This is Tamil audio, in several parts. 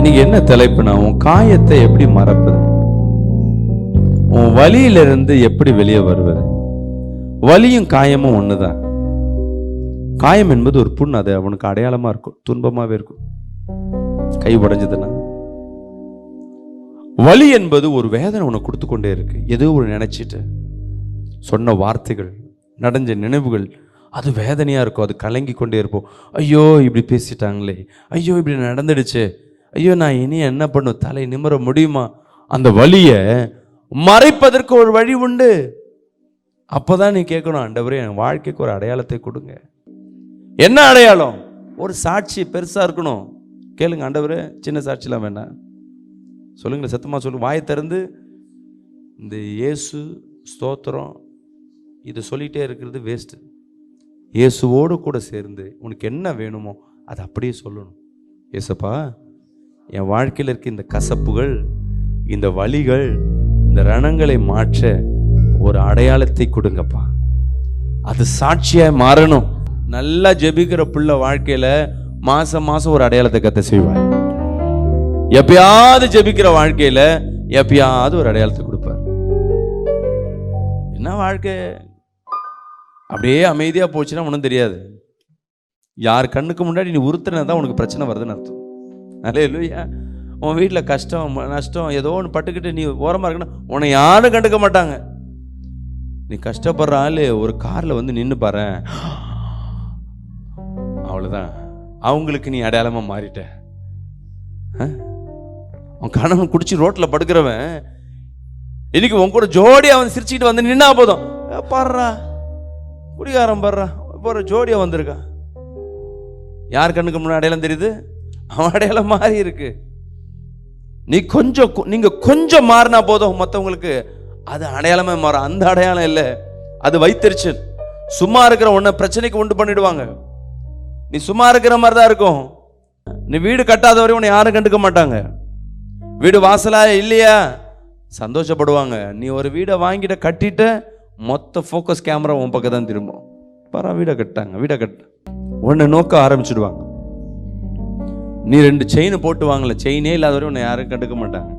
இன்னைக்கு என்ன தலைப்புனா, உன் காயத்தை எப்படி மறப்பது, உன் வலியிலிருந்து எப்படி வெளியே வருவது. வலியும் காயமும் ஒண்ணுதான். காயம் என்பது ஒரு புண், அது அவனுக்கு அடையாளமா இருக்கும், துன்பமாவே இருக்கும். கை உடைஞ்சதுன்னா வலி என்பது ஒரு வேதனை உனக்கு கொடுத்து கொண்டே இருக்கு. ஏதோ ஒரு நினைச்சிட்டு சொன்ன வார்த்தைகள், நடந்த நினைவுகள், அது வேதனையா இருக்கும். அது கலங்கி கொண்டே இருப்போம். ஐயோ இப்படி பேசிட்டாங்களே, ஐயோ இப்படி நடந்துடுச்சு, ஐயோ நான் இனி என்ன பண்ணும், தலை நிமிர முடியுமா. அந்த வலியை மறைப்பதற்கு ஒரு வழி உண்டு. அப்போதான் நீ கேட்கணும், ஆண்டவரே என் வாழ்க்கைக்கு ஒரு அடையாளத்தை கொடுங்க. என்ன அடையாளம்? ஒரு சாட்சி பெருசா இருக்கணும். கேளுங்க, ஆண்டவரே சின்ன சாட்சிலாம் வேண்டாம், சொல்லுங்க, சத்தமா சொல்லு. வாயை திறந்து இந்த இயேசு ஸ்தோத்திரம் இது சொல்லிட்டே இருக்கிறது வேஸ்ட். இயேசுவோடு கூட சேர்ந்து உனக்கு என்ன வேணுமோ அதை அப்படியே சொல்லணும். இயேசப்பா, என் வாழ்க்கையில் இருக்க இந்த கசப்புகள், இந்த வலிகள், இந்த ரணங்களை மாற்ற ஒரு அடையாளத்தை கொடுங்கப்பா. அது சாட்சியாக மாறணும். நல்லா ஜெபிக்கிற பிள்ளை வாழ்க்கையில மாசம் மாசம் ஒரு அடையாளத்தை கத்த செய்வார். எப்பயாவது ஜெபிக்கிற வாழ்க்கையில எப்பயாவது ஒரு அடையாளத்தை கொடுப்பார். என்ன வாழ்க்கை அப்படியே அமைதியா போச்சுன்னா ஒன்றும் தெரியாது. யார் கண்ணுக்கு முன்னாடி நீ உறுத்துனதான் உனக்கு பிரச்சனை வருதுன்னு அர்த்தம். அல்லேலூயா. உன் வீட்டில் கஷ்டம் நஷ்டம் ஏதோ ஒன்று பட்டுக்கிட்டு நீ ஓரமாக இருக்குன்னா உன்னை யாரும் கண்டுக்க மாட்டாங்க. நீ கஷ்டப்படுற ஆள் ஒரு காரில் வந்து நின்று பாரு, அவ்வளோதான், அவங்களுக்கு நீ அடையாளமாக மாறிட்ட. அவன் கணவன் குடிச்சு ரோட்டில் படுக்கிறவன் இன்னைக்கு உன் கூட ஜோடியா அவன் சிரிச்சுக்கிட்டு வந்து நின்னா போதும், பாடுறா குடிகாரம் பாடுறா, போற ஜோடியா வந்திருக்கான். யார் கண்ணுக்கு முன்னாடி அடையாளம் தெரியுது? அவன் அடையாளம் மாறி இருக்கு. நீங்க கொஞ்சம் மாறினா போதும், மற்றவங்களுக்கு அது அடையாளமே மாறும். அந்த அடையாளம் இல்லை, அது வைத்தறிச்சல். சும்மா இருக்கிற உன்னை பிரச்சனைக்கு உண்டு பண்ணிடுவாங்க. நீ சும்மா இருக்கிற மாதிரி தான் இருக்கும். நீ வீடு கட்டாத வரை உன்னை யாரும் கண்டுக்க மாட்டாங்க. வீடு வாசலா இல்லையா சந்தோஷப்படுவாங்க. நீ ஒரு வீடை வாங்கிட்ட கட்டிட்ட, மொத்த ஃபோக்கஸ் கேமரா உன் பக்கம் தான் திரும்பும். பரவ வீடை கட்டாங்க, வீடை கட்ட உன்னை நோக்க ஆரம்பிச்சிடுவாங்க. நீ 2 செயின் போட்டு வாங்கல, செயினே இல்லாதவரை உன்னை யாரும் கண்டுக்க மாட்டாங்க.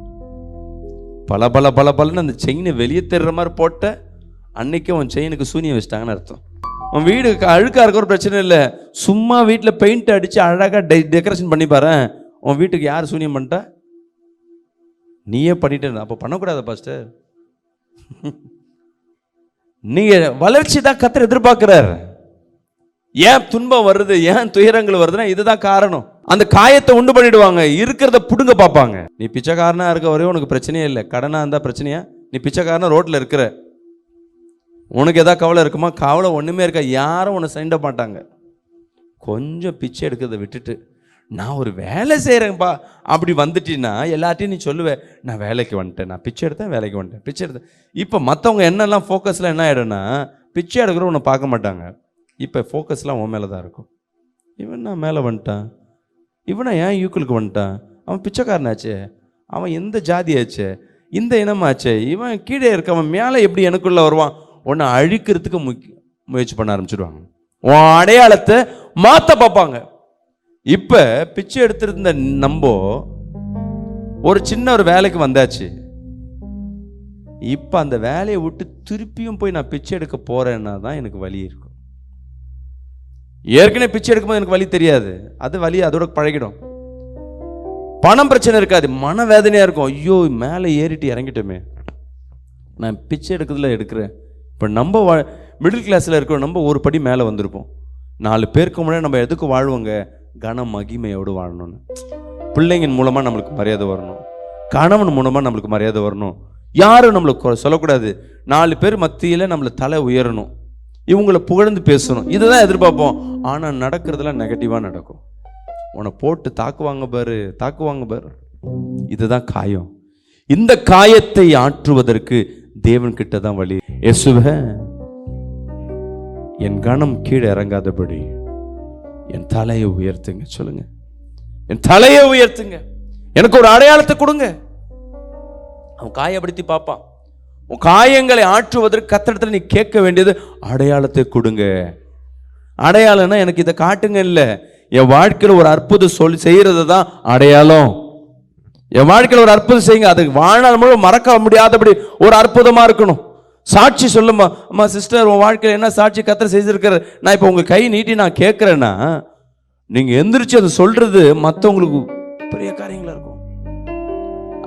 பல பல பல பலன்னு அந்த செயினை வெளியே தெரிற மாதிரி போட்ட அன்னைக்கு உன் செயினுக்கு சூனியம் வச்சிட்டாங்கன்னு அர்த்தம். உன் வீடு அழுக்கா இருக்க ஒரு பிரச்சனை இல்லை, சும்மா வீட்டில் பெயிண்ட் அடிச்சு அழகா டெக்கரேஷன் பண்ணி பாரு, உன் வீட்டுக்கு யார் சூனியம் பண்ணிட்டா? நீயே பண்ணிட்டு. அப்போ பண்ணக்கூடாது பாஸ்டர். நீங்க வளர்ச்சி தான் கர்த்தர் எதிர்பார்க்கிறார். ஏன் துன்பம் வருது, ஏன் துயரங்கள் வருதுன்னா இதுதான் காரணம். அந்த காயத்தை உண்டு பண்ணிடுவாங்க, இருக்கிறத புடுங்க பார்ப்பாங்க. நீ பிச்சைக்காரனா இருக்க வரையும் உனக்கு பிரச்சனையே இல்லை. கடனா இருந்தா பிரச்சனையா? நீ பிச்சைக்காரனா ரோட்ல இருக்கிற, உனக்கு எதாவது கவலை இருக்குமா? கவலை ஒண்ணுமே இருக்கா. யாரும் உன்னை சைண்ட மாட்டாங்க. கொஞ்சம் பிச்சை எடுக்கிறத விட்டுட்டு நான் ஒரு வேலை செய்கிறேன்ப்பா அப்படி வந்துட்டீங்கன்னா எல்லாத்தையும் நீ சொல்லுவேன், நான் வேலைக்கு வந்துட்டேன், நான் பிச்சை எடுத்தேன், வேலைக்கு வந்துட்டேன், பிச்சை எடுத்தேன். இப்போ மற்றவங்க என்னெல்லாம் ஃபோக்கஸில் என்ன ஆகிடும்னா, பிச்சை எடுக்கிற உன்னை பார்க்க மாட்டாங்க. இப்போ ஃபோக்கஸ்லாம் உன் மேலே தான் இருக்கும். இவன் நான் மேலே வந்துட்டான், இவனை ஏன் யூக்குளுக்கு வந்துட்டான், அவன் பிச்சைக்காரனாச்சே, அவன் எந்த ஜாதியாச்சே, இந்த இனமாச்சே, இவன் கீழே இருக்கவன் மேலே எப்படி எனக்குள்ளே வருவான், உன்னை அழிக்கிறதுக்கு முயற்சி பண்ண ஆரம்பிச்சிடுவாங்க. உன் அடையாளத்தை மாற்ற பார்ப்பாங்க. இப்ப பிச்சை எடுத்திருந்த நம்போ ஒரு சின்ன ஒரு வேலைக்கு வந்தாச்சு. இப்ப அந்த வேலையை விட்டு திருப்பியும் போய் நான் பிச்சை எடுக்க போறேன்னா தான் எனக்கு வலி இருக்கும். ஏற்கனவே பிச்சை எடுக்கும்போது எனக்கு வலி தெரியாது, அது வலி அதோட பழகிடும். பணம் பிரச்சனை இருக்காது, மன வேதனையா இருக்கும். ஐயோ மேலே ஏறிட்டு இறங்கிட்டோமே, நான் பிச்சை எடுக்கிறதுல எடுக்கிறேன். இப்போ நம்ம மிடில் கிளாஸில் இருக்கிற நம்ம ஒரு படி மேலே வந்திருப்போம். 4 பேருக்கு முன்னாடி நம்ம எதுக்கு வாழ்வோங்க? கன மகிமையோடு வாழணும்னு. பிள்ளைங்க மூலமாக நம்மளுக்கு மரியாதை வரணும், கணவன் மூலமாக நம்மளுக்கு மரியாதை வரணும், யாரும் நம்மளுக்கு சொல்லக்கூடாது, 4 பேர் மத்தியில் நம்மளை தலை உயரணும், இவங்களை புகழ்ந்து பேசணும், இதுதான் எதிர்பார்ப்போம். ஆனால் நடக்கிறதுலாம் நெகட்டிவாக நடக்கும். உன்னை போட்டு தாக்குவாங்க பாரு. இதுதான் காயம். இந்த காயத்தை ஆற்றுவதற்கு தேவன் கிட்ட தான் வழி. இயேசுவே, என் கணம் கீழே இறங்காதபடி என் தலையை உயர்த்துங்க. சொல்லுங்க, என் தலையை உயர்த்துங்க, எனக்கு ஒரு அடையாளத்தை கொடுங்க. அவன் காயப்படுத்தி பார்ப்பான். உன் காயங்களை ஆற்றுவதற்கு கர்த்தரிடத்துல நீ கேட்க வேண்டியது அடையாளத்தை கொடுங்க. அடையாளம்னா எனக்கு இதை காட்டுங்க இல்லை, என் வாழ்க்கையில் ஒரு அற்புதம் செய்யறது தான் அடையாளம். என் வாழ்க்கையில் ஒரு அற்புதம் செய்யுங்க. அது வாழ்நாள் முழு மறக்க முடியாதபடி ஒரு அற்புதமா இருக்கணும். சாட்சி சொல்லுமா, அம்மா சிஸ்டர் உன் வாழ்க்கையில் என்ன சாட்சி கர்த்தர் செய்திருக்காரு, நான் இப்போ உங்க கை நீட்டி நான் கேட்கிறேன்னா நீங்க எந்திரிச்சு அதை சொல்றது மற்றவங்களுக்கு பெரிய காரியங்களா இருக்கும்.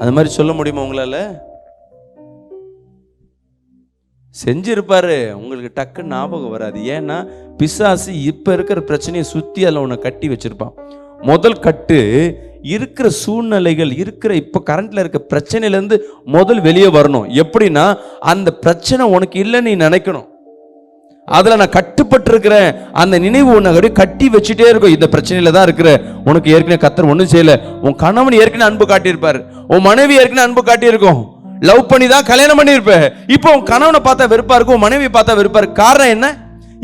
அது மாதிரி சொல்ல முடியுமா உங்களால? செஞ்சிருப்பாரு, உங்களுக்கு டக்குன்னு ஞாபகம் வராது. ஏன்னா பிசாசு இப்ப இருக்கிற பிரச்சனையை சுத்தி அதில் உன்னை கட்டி வச்சிருப்பான். முதல் கட்டு இருக்கிற சூழ்நிலைகள், இருக்கிற இப்போ கரண்ட்ல இருக்க பிரச்சனையிலேருந்து முதல் வெளியே வரணும். எப்படின்னா அந்த பிரச்சனை உனக்கு இல்லைன்னு நீ நினைக்கணும். அதில் நான் கட்டுப்பட்டு இருக்கிறேன் அந்த நினைவு உன்னை கட்டி வச்சுட்டே இருக்கும். இந்த பிரச்சனையில தான் இருக்கிற, உனக்கு ஏற்கனவே கர்த்தர் ஒன்றும் செய்யல. உன் கணவன் ஏற்கனவே அன்பு காட்டியிருப்பார், உன் மனைவி ஏற்கனவே அன்பு காட்டியிருக்கும், லவ் பண்ணி தான் கல்யாணம் பண்ணியிருப்ப. இப்போ உன் கணவனை பார்த்தா வெறுப்பா இருக்கும், உன் மனைவி பார்த்தா வெறுப்பா இருக்கு. காரணம் என்ன?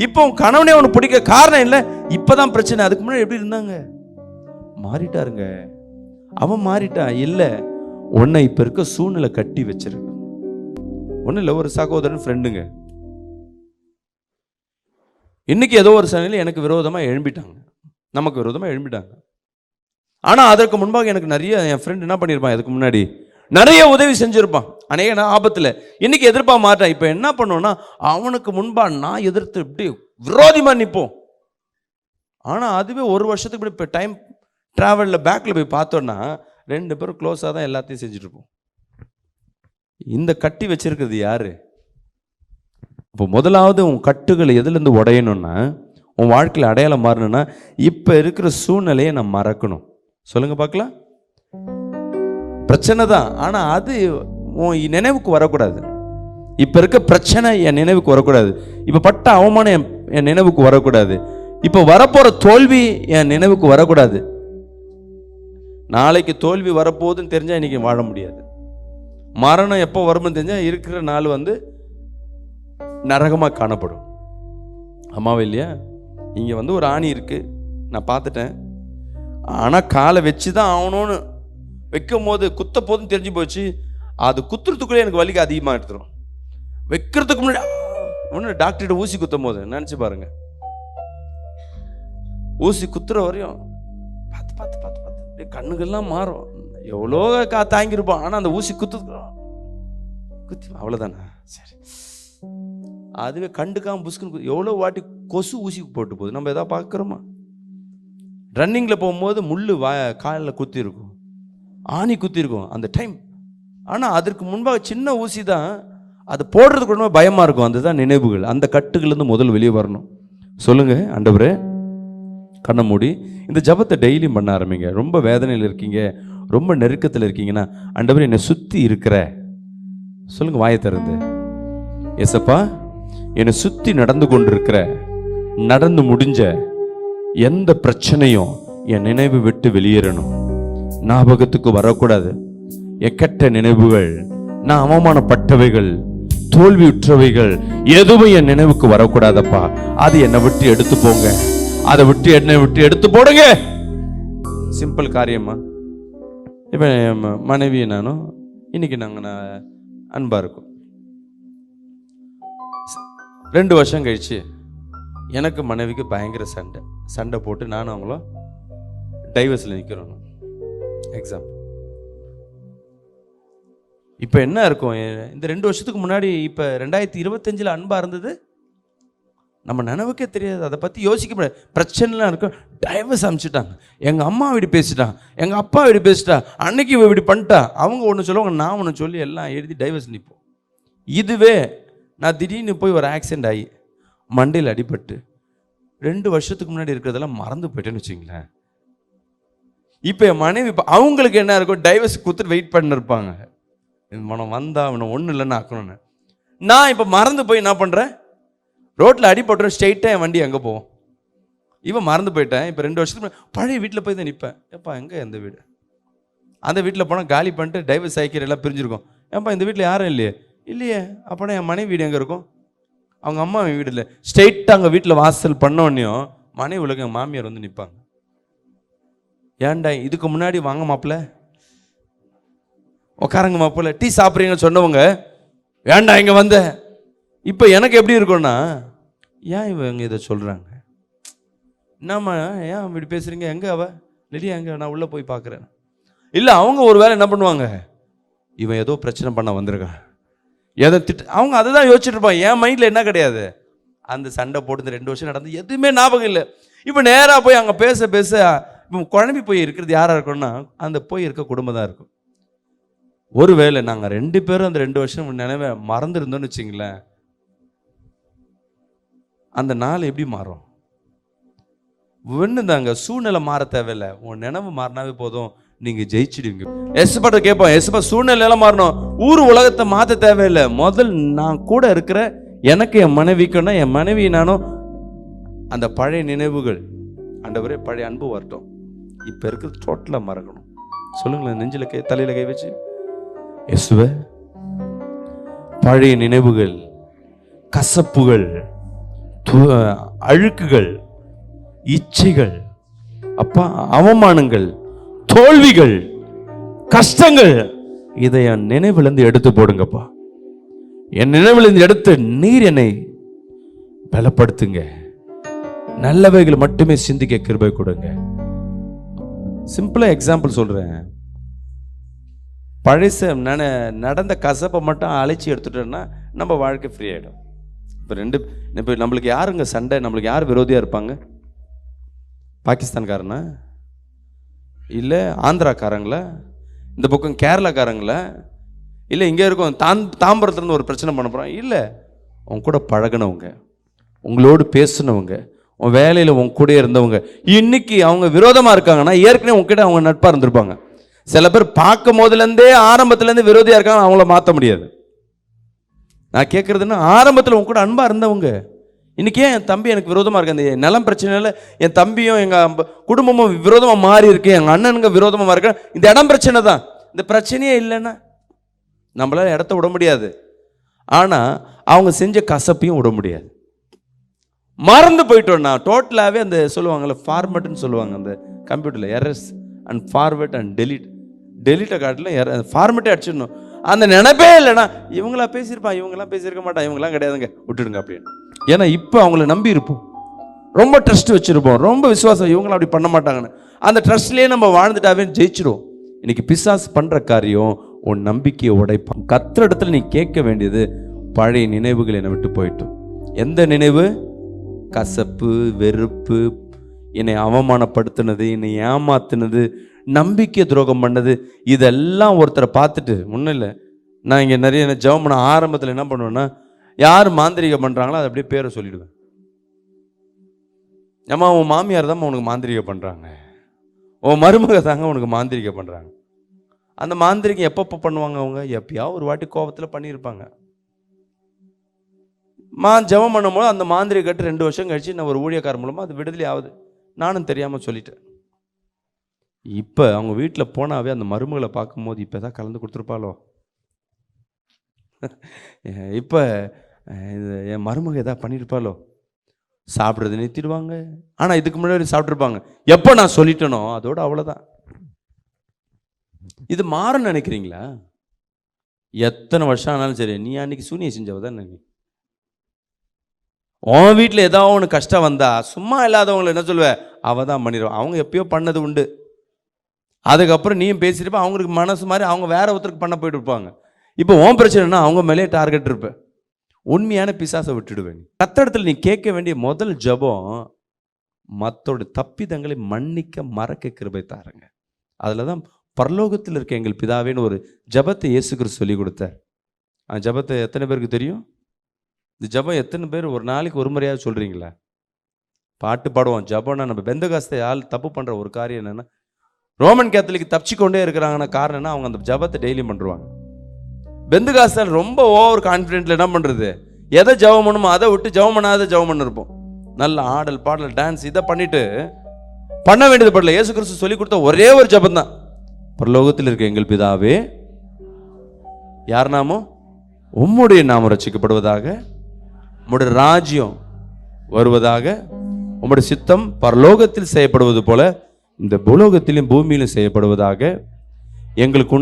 இப்போ உன் கணவனே உனக்கு பிடிக்க காரணம் இல்லை, இப்பதான் பிரச்சனை. அதுக்கு முன்னாடி எப்படி இருந்தாங்க? மாறிட்டாருங்க. அவன் மாறிட்டா இல்ல, உன்னை இப்ப இருக்க சூழ்நிலை கட்டி வச்சிருக்கு. ஒண்ணு இல்ல, ஒரு சகோதரன் ஃப்ரெண்டுங்க இன்னைக்கு ஏதோ ஒரு சூழ்நிலை எனக்கு விரோதமா எழும்பிட்டாங்க, நமக்கு விரோதமா எழும்பிட்டாங்க. ஆனா அதற்கு முன்பாக எனக்கு நிறைய என் ஃப்ரெண்ட் என்ன பண்ணிருப்பான், அதுக்கு முன்னாடி நிறைய உதவி செஞ்சிருப்பான் அநேக ஆபத்துல. இன்னைக்கு எதிர்ப்பா மாட்டான். இப்ப என்ன பண்ணுவோம்னா அவனுக்கு முன்பா நான் எதிர்த்து இப்படி விரோதிமா நிற்போம். ஆனா அதுவே ஒரு வருஷத்துக்கு இப்படி டைம் டிராவலில் பேக்கில் போய் பார்த்தோன்னா 2 பேரும் க்ளோஸாக தான் எல்லாத்தையும் செஞ்சுட்டு இருப்போம். இந்த கட்டி வச்சிருக்கிறது யாரு? இப்போ முதலாவது உன் கட்டுகளை எதுலேருந்து உடையணும்னா, உன் வாழ்க்கையில் அடையாளம் மாறணும்னா இப்போ இருக்கிற சூழ்நிலையை நான் மறக்கணும். சொல்லுங்க பார்க்கலாம். பிரச்சனை தான், ஆனால் அது உன் நினைவுக்கு வரக்கூடாது. இப்போ இருக்க பிரச்சனை என் நினைவுக்கு வரக்கூடாது. இப்போ பட்ட அவமானம் என் நினைவுக்கு வரக்கூடாது. இப்போ வரப்போகிற தோல்வி என் நினைவுக்கு வரக்கூடாது. நாளைக்கு தோல்வி வரப்போகுதுன்னு தெரிஞ்சால் இன்றைக்கி வாழ முடியாது. மரணம் எப்போ வரும்னு தெரிஞ்சால் இருக்கிற நாள் நரகமாக காணப்படும். அம்மாவே இல்லையா? இங்கே ஒரு ஆணி இருக்குது, நான் பார்த்துட்டேன். ஆனால் காலை வச்சு தான் ஆகணும்னு வைக்கும் போது குத்த போதுன்னு தெரிஞ்சு போச்சு. அது குத்துறதுக்குள்ளே எனக்கு வலிக்கு அதிகமாக எடுத்துரும். வைக்கிறதுக்கு முன்னாடி ஒன்று டாக்டர்கிட்ட ஊசி குத்தும் போது நினச்சி பாருங்க, ஊசி குத்துற வரையும் பார்த்து பார்த்து பார்த்து பார்த்து கண்ணுகள்லாம் மாறும். எவ்வளோ தாங்கியிருப்போம், ஆனால் அந்த ஊசி குத்தி அவ்வளோதானே சரி. அதுவே கண்டுக்காம புஸ்குன்னு எவ்வளோ வாட்டி கொசு ஊசி போட்டு போகுது. நம்ம எதாவது பார்க்குறோமா? ரன்னிங்கில் போகும்போது முள் காலில் குத்தி இருக்கும், ஆணி குத்தி இருக்கும் அந்த டைம். ஆனால் அதற்கு முன்பாக சின்ன ஊசி தான், அது போடுறதுக்கு கூட பயமாக இருக்கும். அதுதான் நினைவுகள். அந்த கட்டுகள்லேருந்து முதல் வெளியே வரணும். சொல்லுங்க ஆண்டவரே. கண்ணை மூடி இந்த ஜபத்தை டெய்லியும் பண்ண ஆரம்பிங்க. ரொம்ப வேதனையில் இருக்கீங்க, ரொம்ப நெருக்கத்தில் இருக்கீங்கன்னா, ஆண்டவரே என்னை சுற்றி இருக்கிற, சொல்லுங்க வாயை திறந்து, ஏசப்பா என்னை சுற்றி நடந்து கொண்டிருக்கிற, நடந்து முடிஞ்ச எந்த பிரச்சனையும் என் நினைவு விட்டு வெளியேறணும், ஞாபகத்துக்கு வரக்கூடாது. என் கெட்ட நினைவுகள், நான் அவமானப்பட்டவைகள், தோல்வியுற்றவைகள் எதுவும் என் நினைவுக்கு வரக்கூடாதப்பா. அது என்னை விட்டு எடுத்து போங்க, அதை விட்டு என்னை விட்டு எடுத்து போடுங்க. சிம்பிள் காரியமா. இப்போ மனைவி நானும் இன்னைக்கு நாங்கள் அன்பா இருக்கோம். 2 வருஷம் கழிச்சு எனக்கு மனைவிக்கு பயங்கர சண்டை போட்டு நானும் அவங்களும் டைவர்ஸில் நிற்கிறோம். எக்ஸாம்பிள். இப்போ என்ன இருக்கும், இந்த 2 வருஷத்துக்கு முன்னாடி இப்போ 2025 அன்பா இருந்தது நம்ம நினைவுக்கே தெரியாது. அதை பற்றி யோசிக்க முடியாது. பிரச்சனைலாம் இருக்கும். டைவர்ஸ் அனுப்பிச்சிட்டாங்க. எங்கள் அம்மா இப்படி பேசிட்டான், எங்கள் அப்பா இப்படி பேசிட்டா, அன்னைக்கு இப்படி பண்ணிட்டா, அவங்க ஒன்று சொல்லுவாங்க, நான் ஒன்று சொல்லி எல்லாம் எழுதி டைவர்ஸ் நிற்போம். இதுவே நான் திடீர்னு போய் ஒரு ஆக்சிடென்ட் ஆகி மண்டையில் அடிபட்டு 2 வருஷத்துக்கு முன்னாடி இருக்கிறதெல்லாம் மறந்து போயிட்டேன்னு வச்சுங்களேன். இப்போ என் மனைவி அவங்களுக்கு என்ன இருக்கும், டைவர்ஸ் கொடுத்துட்டு வெயிட் பண்ணிருப்பாங்க. மனம் வந்தா அவனை ஒன்றும் இல்லைன்னு ஆக்கணும்னு. நான் இப்போ மறந்து போய் என்ன பண்ணுறேன், ரோட்டில் அடிபட்டுரும், ஸ்ட்ரெயிட்டாக என் வண்டி எங்கே போவோம். இவன் மறந்து போயிட்டேன். இப்போ 2 வருஷத்துக்கு பழைய வீட்டில் போய் தான் நிற்பேன். ஏப்பா எங்கே எந்த வீடு, அந்த வீட்டில் போனால் காலி பண்ணிட்டு டைவர்ஸ் ஆகிக்கிற எல்லாம் பிரிஞ்சிருக்கும். ஏப்பா இந்த வீட்டில் யாரும் இல்லையே. அப்போனா என் மனைவி வீடு எங்கே இருக்கும், அவங்க அம்மா வீடு இல்லை. ஸ்ட்ரெயிட்டாக அங்கே வீட்டில் வாசல் பண்ணோன்னையும் மனைவி உலக எங்கள் மாமியார் வந்து நிற்பாங்க. ஏன்டா இதுக்கு முன்னாடி வாங்க மாப்பிள்ள, உட்காரங்க மாப்பிள்ள, டீ சாப்பிட்றீங்கன்னு சொன்னவங்க ஏன்டா இங்கே வந்த. இப்போ எனக்கு எப்படி இருக்கும்னா, ஏன் இவங்க இதை சொல்கிறாங்க, என்னம்மா ஏன் இப்படி பேசுகிறீங்க, எங்கே அவ இல்லையா, எங்கே நான் உள்ளே போய் பார்க்குறேன். இல்லை அவங்க ஒரு வேளை என்ன பண்ணுவாங்க, இவன் ஏதோ பிரச்சனை பண்ண வந்திருக்கான், ஏதோ அவங்க அதை தான் யோசிச்சுட்டு இருப்பான். என் மைண்டில் என்ன கிடையாது, அந்த சண்டை போட்டு இந்த 2 வருஷம் நடந்து எதுவுமே ஞாபகம் இல்லை. இப்போ நேராக போய் அங்கே பேச பேச இப்போ குழம்பி போய் இருக்கிறது யாராக இருக்கும்னா அந்த போய் இருக்க குடும்பம் தான் இருக்கும். ஒருவேளை நாங்கள் 2 பேரும் அந்த 2 வருஷம் நினைவை மறந்துருந்தோன்னு வச்சிங்களேன், அந்த நாள் எப்படி மாறும்? ஒன்று தாங்க, சூழ்நிலை மாற தேவையில்லை, உன் நினைவு மாறினாவே போதும், நீங்கள் ஜெயிச்சிடுவீங்க. எஸ்பாட்ட கேட்போம், எஸ்பா சூழ்நிலையெல்லாம் மாறணும், ஊர் உலகத்தை மாற்ற தேவையில்லை, முதல் நான் கூட இருக்கிற எனக்கு என் மனைவிக்குன்னா என் மனைவி நானும் அந்த பழைய நினைவுகள் ஆண்டவரே பழைய அன்பு வரட்டும், இப்போ இருக்கிறது டோட்டலாக மறக்கணும். சொல்லுங்களேன், நெஞ்சில் தலையில் கை வச்சு, இயேசுவே பழைய நினைவுகள், கசப்புகள், அழுக்குகள், இச்சைகள், அப்பா அவமானங்கள், தோல்விகள், கஷ்டங்கள், இதை என் நினைவிலிருந்து எடுத்து போடுங்கப்பா. என் நினைவிலிருந்து எடுத்து நீர் என்னை பலப்படுத்துங்க, நல்லவைகள் மட்டுமே சிந்திக்க கிருபை கொடுங்க. சிம்பிளா எக்ஸாம்பிள் சொல்றேன், பழச நடந்த கசப்பை மட்டும் அழைச்சி எடுத்துட்டோம்னா நம்ம வாழ்க்கை ஃப்ரீ ஆகிடும். இப்போ நம்மளுக்கு யாருங்க சண்டை, நம்மளுக்கு யார் விரோதியாக இருப்பாங்க? பாகிஸ்தான்காரனா, இல்லை ஆந்திராக்காரங்களா, இந்த பக்கம் கேரளாக்காரங்களா, இல்லை இங்கே இருக்கும் தாம்பரத்துலேருந்து ஒரு பிரச்சனை பண்ண போகிறோம், இல்லை உங்க கூட பழகினவங்க, உங்களோடு பேசினவங்க, உன் வேலையில் உங்க கூட இருந்தவங்க, இன்னைக்கு அவங்க விரோதமாக இருக்காங்கன்னா ஏற்கனவே உங்ககிட்ட அவங்க நட்பாக இருந்திருப்பாங்க. சில பேர் பார்க்கும் போதுலேருந்தே ஆரம்பத்துலேருந்து விரோதியாக இருக்காங்க, அவங்கள மாற்ற முடியாது. நான் கேட்குறதுன்னா ஆரம்பத்தில் உங்க கூட அன்பாக இருந்தவங்க இன்னைக்கு ஏன் என் தம்பி எனக்கு விரோதமாக இருக்கு, அந்த நிலம் பிரச்சனையில் என் தம்பியும் எங்கள் குடும்பமும் விரோதமாக மாறி இருக்கு, எங்கள் அண்ணனுங்க விரோதமாக இருக்கு, இந்த இடம் பிரச்சனை தான். இந்த பிரச்சனையே இல்லைன்னா நம்மளால இடத்த விட முடியாது, ஆனால் அவங்க செஞ்ச கசப்பையும் விட முடியாது. மறந்து போயிட்டோம்னா டோட்டலாகவே அந்த சொல்லுவாங்கள்ல ஃபார்மேட்டுன்னு சொல்லுவாங்க, அந்த கம்ப்யூட்டரில் எரர்ஸ் அண்ட் ஃபார்வேர்ட் அண்ட் டெலிட்டை காட்டில் ஃபார்மேட்டே அடிச்சிடணும். அந்த நினைப்பே இல்லைன்னா இவங்களா பேசியிருப்பான், இவங்களாம் பேசியிருக்க மாட்டான், இவங்களாம் கிடையாதுங்க விட்டுடுங்க அப்படின்னு. ஏன்னா இப்போ அவங்கள நம்பி இருப்போம், ரொம்ப ட்ரஸ்ட் வச்சுருப்போம், ரொம்ப விசுவாசம், இவங்களாம் அப்படி பண்ண மாட்டாங்கன்னு அந்த ட்ரஸ்ட்லேயே நம்ம வாழ்ந்துட்டாவே ஜெயிச்சிடுவோம். இன்னைக்கு பிசாசு பண்ணுற காரியம் உன் நம்பிக்கையை உடைப்பான். கத்துற இடத்துல நீ கேட்க வேண்டியது, பழைய நினைவுகள் என்னை விட்டு போயிட்டோம். எந்த நினைவு? கசப்பு, வெறுப்பு, என்னை அவமானப்படுத்தினது, என்னை ஏமாத்தினது, நம்பிக்கை துரோகம் பண்ணது, இதெல்லாம் ஒருத்தரை பார்த்துட்டு முன்ன இல்லை. நான் இங்கே நிறைய ஜெபம் பண்ண ஆரம்பத்தில் என்ன பண்ணுவேன்னா, யார் மாந்திரிகம் பண்ணுறாங்களோ அதை அப்படியே பேரை சொல்லிடுவேன். ஏம்மா உன் மாமியார் தான் உனக்கு மாந்திரிகம் பண்ணுறாங்க, உன் மருமக தாங்க உனக்கு மாந்திரிகம் பண்ணுறாங்க. அந்த மாந்திரிகம் எப்பப்போ பண்ணுவாங்க? அவங்க எப்பயாவது ஒரு வாட்டி கோபத்தில் பண்ணியிருப்பாங்க. ஜெபம் பண்ணும்போது அந்த மாந்திரிக கட்டு 2 வருஷம் கழிச்சு நான் ஒரு ஊழியக்காரர் மூலமாக அது விடுதலை ஆகுது, நானும் தெரியாமல் சொல்லிட்டேன். இப்போ அவங்க வீட்டில் போனாவே அந்த மருமகளை பார்க்கும்போது இப்போ தான் கலந்து கொடுத்துருப்பாளோ, இப்போ என் மருமக எதாவது பண்ணியிருப்பாளோ, சாப்பிட்றது நிறுத்திடுவாங்க. ஆனால் இதுக்கு முன்னாடி சாப்பிட்ருப்பாங்க, எப்போ நான் சொல்லிட்டேனோ அதோட அவ்வளோதான். இது மாறுன்னு நினைக்கிறீங்களா? எத்தனை வருஷம் ஆனாலும் சரி, நீ அன்னைக்கு சூனியை செஞ்சவதான் நீ. உன் வீட்டில் ஏதாவது ஒன்று கஷ்டம் வந்தா சும்மா இல்லாதவங்களை என்ன சொல்லுவேன், அவ தான் பண்ணிடுவான், அவங்க எப்பயோ பண்ணது உண்டு. அதுக்கப்புறம் நீயும் பேசியிருப்ப, அவங்களுக்கு மனசு மாதிரி அவங்க வேற ஒருத்தருக்கு பண்ண போயிட்டு இருப்பாங்க. இப்போ உன் பிரச்சனைனா அவங்க மேலே டார்கெட் இருப்ப. உண்மையான பிசாசை விட்டுடுவேன். கத்தடத்தில் நீ கேட்க வேண்டிய முதல் ஜபம், மற்றோட தப்பிதங்களை மன்னிக்க மறக்க கிருபை தாருங்க. அதில் தான் பரலோகத்தில் இருக்க எங்கள் பிதாவேன்னு ஒரு ஜபத்தை இயேசு கிறிஸ்து சொல்லி கொடுத்தார். அந்த ஜபத்தை எத்தனை பேருக்கு தெரியும்? இந்த ஜபம் எத்தனை பேர் ஒரு நாளைக்கு ஒரு முறையாவது சொல்கிறீங்களா? பாட்டு பாடுவோம், ஜபம்னா நம்ம பெந்தகாஸ்தை ஆள் தப்பு பண்ணுற ஒரு காரியம் என்னென்னா, ரோமன் கேத்தலிக் தப்பிச்சுக்கொண்டே இருக்கிறாங்கன்னா காரணம் என்ன, அவங்க அந்த ஜபத்தை டெய்லியும் பண்ணுவாங்க. பெந்தகாஸ்தால் ரொம்ப ஓவர் கான்ஃபிடென்ட்ல என்ன பண்ணுறது, எதை ஜபம் பண்ணுமோ அதை விட்டு ஜபம் பண்ணாத ஜபம் பண்ணிருப்போம். நல்ல ஆடல் பாடல் டான்ஸ் இதை பண்ணிட்டு பண்ண வேண்டியது படல. இயேசு கிறிஸ்து சொல்லி கொடுத்த ஒரே ஒரு ஜபம் தான், பரலோகத்தில் இருக்க எங்கள் பிதாவே, யார் நாமோ, உம்முடைய நாமம் ரட்சிக்கப்படுவதாக, உம்முடைய ராஜ்யம் வருவதாக, உம்முடைய சித்தம் பரலோகத்தில் செய்யப்படுவது போல இந்த பூலோகத்திலும் பூமியிலும் செய்யப்படுவதாக, எங்களுக்கு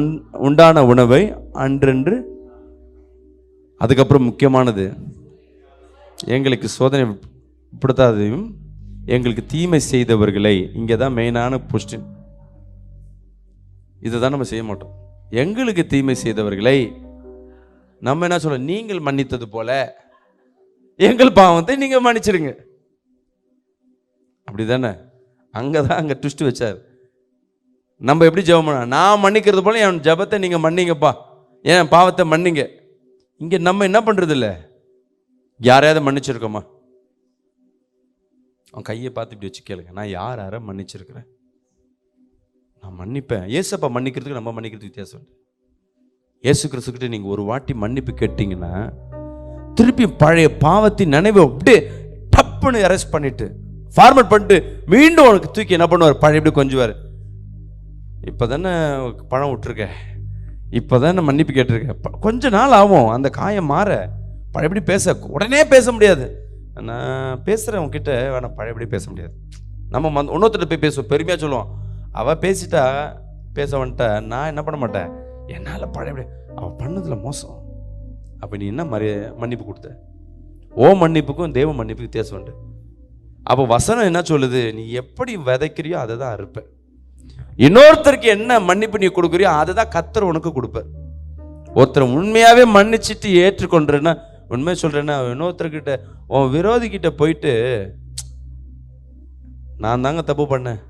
உண்டான உணவை அன்றென்று, அதுக்கப்புறம் முக்கியமானது, எங்களுக்கு சோதனை படுத்தாதையும் எங்களுக்கு தீமை செய்தவர்களை, இங்கே தான் மெயினான கொஸ்டின், இதை தான் நம்ம செய்ய மாட்டோம். எங்களுக்கு தீமை செய்தவர்களை நம்ம என்ன சொல்ல, நீங்கள் மன்னித்தது போல எங்கள் பாவத்தை நீங்க மன்னிச்சிருங்க. அப்படிதானே? அங்கதான் அங்க ட்விஸ்ட் வச்சார். நம்ம எப்படி ஜெபம் பண்ண, நான் மன்னிக்கிறது போல என் ஜெபத்தை நீங்க மன்னிங்கப்பா, என் பாவத்தை மன்னிங்க. இங்க நம்ம என்ன பண்றது இல்லை, யாரையாவது மன்னிச்சிருக்கோமா? அவன் கையை பார்த்து இப்படி வச்சு கேளுங்க, நான் யாரை மன்னிச்சிருக்கிறேன்? நான் மன்னிப்பேன். ஏசப்பா மன்னிக்கிறதுக்கு நம்ம மன்னிக்கிறதுக்கு வித்தியாசம் உண்டு. ஏசு கிறிஸ்துக்கிட்ட நீங்கள் ஒரு வாட்டி மன்னிப்பு கேட்டீங்கன்னா திருப்பி பழைய பாவத்தின் நினைவை அப்படியே டப்புன்னு அரெஸ்ட் பண்ணிட்டு ஃபார்மேட் பண்ணிட்டு மீண்டும் உனக்கு தூக்கி என்ன பண்ணுவார், பழைய எப்படி கொஞ்சுவார். இப்போ தானே பணம் விட்டுருக்க, இப்போ தானே மன்னிப்பு கேட்டிருக்கேன், கொஞ்ச நாள் ஆகும் அந்த காயம் மாற. பழையபடி பேச உடனே பேச முடியாது. நான் பேசுகிறேன் உங்ககிட்ட, வேணாம் பழையபடி பேச முடியாது. நம்ம இன்னொருத்தர் போய் பேசுவோம், பெருமையாக சொல்லுவோம், அவள் பேசிட்டா பேச வந்துட்டா, நான் என்ன பண்ண மாட்டேன், என்னால் பழையபடி அவள் பண்ணதில் மோசம். அப்போ நீ என்ன மன்னிப்பு கொடுத்த? ஓ மன்னிப்புக்கும் தேவ மன்னிப்புக்கும் வித்தியாசம் உண்டு. அப்போ வசனம் என்ன சொல்லுது, நீ எப்படி விதைக்கிறியோ அதை தான் அறுப்ப. இன்னொருத்தருக்கு என்ன மன்னிப்பு நீ கொடுக்குறியோ அதை தான் கர்த்தர் உனக்கு கொடுப்பார். ஒருத்தர் உண்மையாகவே மன்னிச்சுட்டு ஏற்றுக்கொண்டுறேன்னா, உண்மையை சொல்கிறேன்னா, இன்னொருத்தர்கிட்ட உன் விரோதிக்கிட்ட போயிட்டு நான் தாங்க தப்பு பண்ணேன்,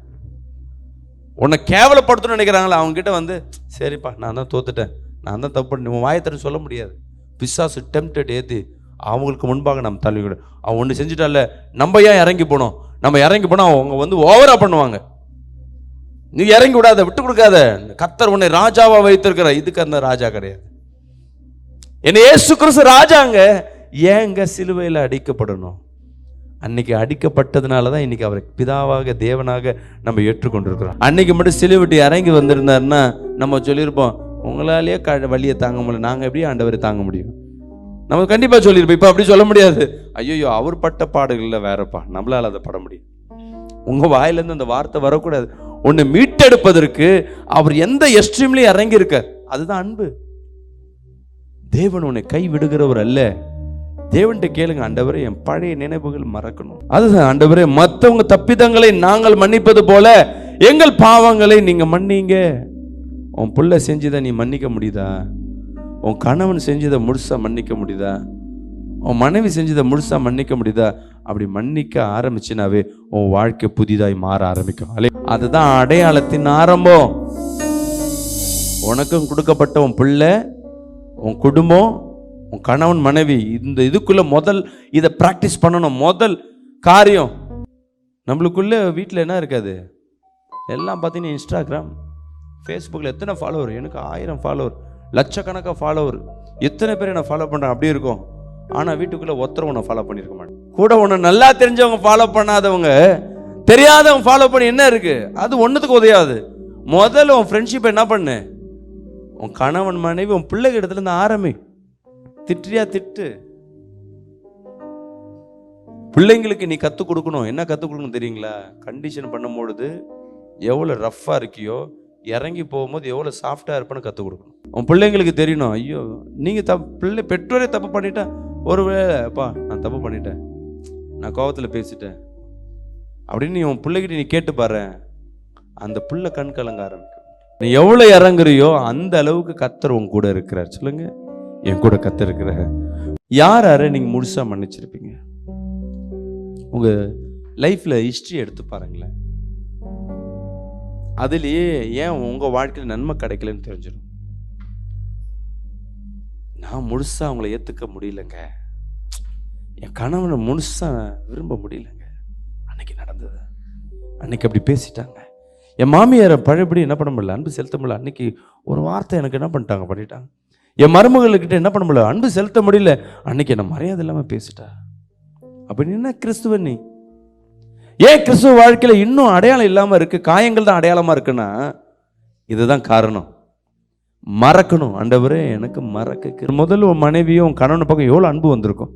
உன்னை கேவலப்படுத்தணும்னு நினைக்கிறாங்களா, அவங்ககிட்ட வந்து சரிப்பா நான் தான் தோத்துட்டேன், நான் தான் தப்பு பண்ணேன், உன் வாயத்தன்னு சொல்ல முடியாது. பிசாசு டெம்ப்டட் ஏற்றி அவங்களுக்கு முன்பாக நம்ம தள்ளிவிடும். அவன் ஒன்று செஞ்சுட்டால, நம்ம ஏன் இறங்கி போனோம்? நம்ம இறங்கி போனால் அவங்க வந்து ஓவரா பண்ணுவாங்க. நீ இறங்கி விடாத, விட்டு கொடுக்காத. கர்த்தர் உன்னை ராஜாவா வைத்திருக்கிற, இதுக்கு அந்த ராஜா கிடையாது. என்ன இயேசு கிறிஸ்து ராஜாங்க. ஏங்க சிலுவையில் அடிக்கப்படணும்? அன்னைக்கு அடிக்கப்பட்டதுனால தான் இன்னைக்கு அவரை பிதாவாக தேவனாக நம்ம ஏற்றுக்கொண்டிருக்கிறோம். அன்னைக்கு மட்டும் சிலுவை விட்டு இறங்கி வந்திருந்தாருன்னா நம்ம சொல்லியிருப்போம், உங்களாலேயே வழியை தாங்க முடியல, நாங்கள் எப்படி ஆண்டவரை தாங்க முடியும்? நம்ம கண்டிப்பாக சொல்லியிருப்போம். இப்போ அப்படி சொல்ல முடியாது. ஐயோ அவர் பட்ட பாடுகளில் வேறப்பா, நம்மளால அதை பட முடியும். உங்கள் வாயிலேருந்து அந்த வார்த்தை வரக்கூடாது. உன்னை மீட்டெடுப்பதற்கு அவர் எந்த எக்ஸ்ட்ரீம்லையும் இறங்கி இருக்கார். அதுதான் அன்பு. தேவன் உன்னை கை விடுகிறவர் அல்ல. தேவன்கிட்ட கேளுங்க, ஆண்டவரே என் பழைய நினைவுகள் மறக்கணும். அதுதான் ஆண்டவரே, மற்றவங்க தப்பிதங்களை நாங்கள் மன்னிப்பது போல எங்கள் பாவங்களை நீங்க மன்னிங்க. உன் புள்ள செஞ்சதை நீ மன்னிக்க முடியுதா? உன் கணவன் செஞ்சதை முழுசா மன்னிக்க முடியுதா? உன் மனைவி செஞ்சதை முழுசா மன்னிக்க முடியுதா? அப்படி மன்னிக்க ஆரம்பிச்சுனாவே உன் வாழ்க்கை புதிதாய் மாற ஆரம்பிக்கும். அதுதான் அடையாளத்தின் ஆரம்பம். உனக்கும் கொடுக்கப்பட்ட உன் பிள்ளை, உன் குடும்பம், உன் கணவன் மனைவி, இந்த இதுக்குள்ள முதல் இதை பிராக்டிஸ் பண்ணணும். முதல் காரியம் நம்மளுக்குள்ள வீட்டில் என்ன இருக்காது, எல்லாம் பார்த்தீங்கன்னா இன்ஸ்டாகிராம், ஃபேஸ்புக்கில் எத்தனை ஃபாலோவர், எனக்கு 1000 ஃபாலோவர், லட்சக்கணக்காக ஃபாலோவர், எத்தனை பேர் என்னை ஃபாலோ பண்ணுறேன் அப்படி இருக்கும். ஆனால் வீட்டுக்குள்ளே ஒருத்தர் உன்னை ஃபாலோ பண்ணியிருக்க மாட்டேன். கூட உன்னை நல்லா தெரிஞ்சவங்க ஃபாலோ பண்ணாதவங்க, தெரியாதவங்க ஃபாலோ பண்ணி என்ன இருக்கு, அது ஒன்றுத்துக்கு உதயாது. முதல்ல உன் ஃப்ரெண்ட்ஷிப் என்ன பண்ணு, உன் கணவன் மனைவி உன் பிள்ளைங்க இடத்துல இருந்து ஆரம்பி. திட்டியா திட்டு. பிள்ளைங்களுக்கு நீ கற்றுக் கொடுக்கணும். என்ன கற்றுக் கொடுக்கணும் தெரியுங்களா? கண்டிஷன் பண்ணும்பொழுது எவ்வளோ ரஃப்பாக இருக்கியோ, இறங்கி போகும்போது எவ்வளோ சாஃப்டாக இருப்பேன்னு கற்றுக் கொடுக்கணும். உன் பிள்ளைங்களுக்கு தெரியணும், ஐயோ நீங்கள் பெற்றோரே தப்பு பண்ணிட்டா, ஒருவேளைப்பா நான் தப்பு பண்ணிட்டேன், நான் கோபத்தில் பேசிட்டேன் அப்படின்னு நீ உன் பிள்ளைகிட்ட நீ கேட்டு பாரு, அந்த பிள்ளை கண் கலங்க ஆரம்பிக்கும். நீ எவ்வளோ இறங்குறியோ அந்த அளவுக்கு கர்த்தர் உன் கூட இருக்கிறார். சொல்லுங்க, என் கூட கர்த்தர் இருக்கிறார். யார் நீங்கள் முழுசா மன்னிச்சிருப்பீங்க? உங்க லைஃப்ல ஹிஸ்டரி எடுத்து பாருங்களேன். அதுலேயே ஏன் உங்க வாழ்க்கையில் நன்மை கிடைக்கலன்னு தெரிஞ்சிடும். நான் முழுசா அவங்கள ஏத்துக்க முடியலங்க, என் கணவனை முழுசா விரும்ப முடியலங்க, அன்னைக்கு நடந்தது, அன்னைக்கு அப்படி பேசிட்டாங்க, என் மாமியாரை பழையபடி என்ன பண்ண முடியல, அன்பு செலுத்த முடியல, அன்னைக்கு ஒரு வார்த்தை எனக்கு என்ன பண்ணிட்டாங்க, பண்ணிட்டாங்க. என் மருமகள்கிட்ட என்ன பண்ண முடியல, அன்பு செலுத்த முடியல, அன்னைக்கு என்ன மரியாதை இல்லாமல் பேசிட்டா. அப்படின்னு என்ன கிறிஸ்துவன் நீ? ஏன் கிறிஸ்துவ வாழ்க்கையில் இன்னும் அடையாளம் இல்லாமல் இருக்கு, காயங்கள் தான் அடையாளமாக இருக்குன்னா இதுதான் காரணம். மறக்கணும். ஆண்டவரே எனக்கு மறக்க. முதல்ல உன் மனைவியும் உன் கணவனை பக்கம் எவ்வளோ அன்பு வந்திருக்கும்.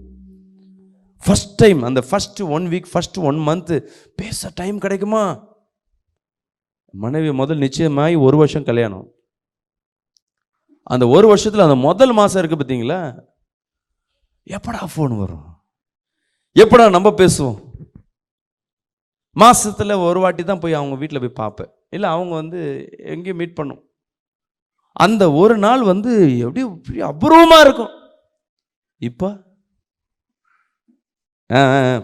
ஃபர்ஸ்ட் டைம், அந்த ஃபர்ஸ்ட் 1 வீக், ஃபர்ஸ்ட் 1 மந்த் பேச டைம் கிடைக்குமா? மனைவி முதல் நிச்சயமாகி 1 வருஷம் கல்யாணம். அந்த 1 வருஷத்தில் அந்த முதல் மாதம் இருக்கு பார்த்தீங்களா, எப்படா ஃபோன் வரும், எப்படா நம்ம பேசுவோம். மாசத்துல ஒரு வாட்டி தான் போய் அவங்க வீட்டில் போய் பார்ப்பேன், இல்லை அவங்க வந்து எங்கேயும் மீட் பண்ணும். அந்த ஒரு நாள் வந்து எப்படி அபூர்வமாக இருக்கும். இப்போ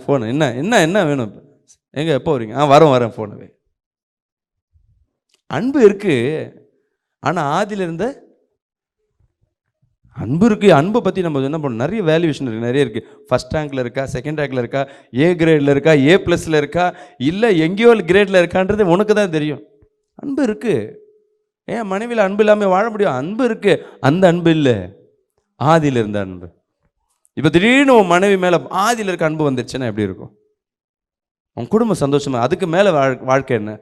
ஃபோனு என்ன என்ன என்ன வேணும், எங்கே எப்போ வரீங்க, வரேன் ஃபோனு. அன்பு இருக்கு, ஆனால் ஆதியில் இருந்த அன்பு இருக்கு. அன்பை பற்றி நம்ம என்ன பண்ணணும், நிறைய வேல்யூவேஷன் இருக்குது, நிறைய இருக்குது. ஃபஸ்ட் ரேங்கில் இருக்கா, செகண்ட் ரேங்கில் இருக்கா, ஏ கிரேடில் இருக்கா, A+ல் இருக்கா, இல்லை எங்கேயோ கிரேடில் இருக்கான்றது உனக்கு தான் தெரியும். அன்பு இருக்குது. ஏன் மனைவியில் அன்பு இல்லாமல் வாழ முடியும்? அன்பு இருக்குது. அந்த அன்பு இல்லை, ஆதியில் இருந்த அன்பு. இப்போ திடீர்னு உன் மனைவி மேலே ஆதியில் இருக்க அன்பு வந்துருச்சுன்னா எப்படி இருக்கும்? உன் குடும்பம் சந்தோஷமா? அதுக்கு மேலே வாழ்க்கை என்ன?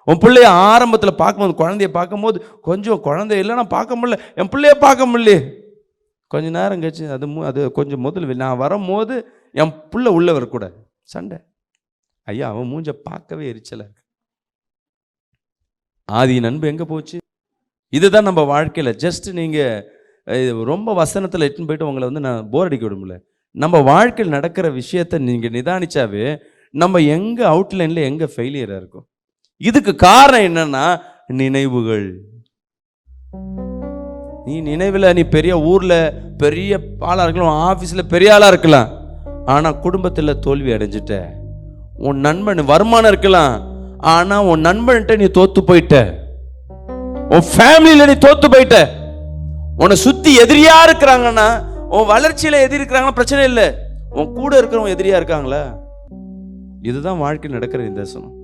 உன் பிள்ளைய ஆரம்பத்தில் பார்க்கும்போது, குழந்தைய பார்க்கும்போது கொஞ்சம் குழந்தை இல்லைன்னா பார்க்க முடியல, என் பிள்ளைய பார்க்க முடியல. கொஞ்ச நேரம் கழிச்சு அது கொஞ்சம் முதல்ல நான் வரும்போது என் பிள்ளை உள்ளே வரக்கூடாது, சண்டை. ஐயா, அவன் மூஞ்ச பார்க்கவே எரிச்சலாக இருக்கு. ஆதியின் அன்பு எங்கே போச்சு? இதுதான் நம்ம வாழ்க்கையில். ஜஸ்ட் நீங்கள் ரொம்ப வசனத்தில் எட்டுன்னு போயிட்டு உங்களை வந்து நான் போர் அடிக்க விடும்ல. நம்ம வாழ்க்கையில் நடக்கிற விஷயத்தை நீங்கள் நிதானிச்சாவே நம்ம எங்கே அவுட்லைனில் எங்கே ஃபெயிலியராக இருக்கும். இதுக்கு காரணம் என்னன்னா நினைவுகள். நீ நினைவில் நீ பெரிய ஊரில் பெரிய ஆளாக இருக்கலாம், ஆஃபீஸில் பெரிய ஆளாக இருக்கலாம், ஆனால் குடும்பத்தில் தோல்வி அடைஞ்சிட்ட. உன் நண்பன் வருமானம் இருக்கலாம், ஆனால் உன் நண்பன்கிட்ட நீ தோத்து போயிட்ட. உன் ஃபேமிலியில் நீ தோத்து போயிட்ட. உன்னை சுற்றி எதிரியா இருக்கிறாங்கன்னா, உன் வளர்ச்சியில் எதிரி இருக்கிறாங்கன்னா பிரச்சனை இல்லை, உன் கூட இருக்கிறவங்க எதிரியா இருக்காங்களா? இதுதான் வாழ்க்கையில் நடக்கிற நிதர்சனம்.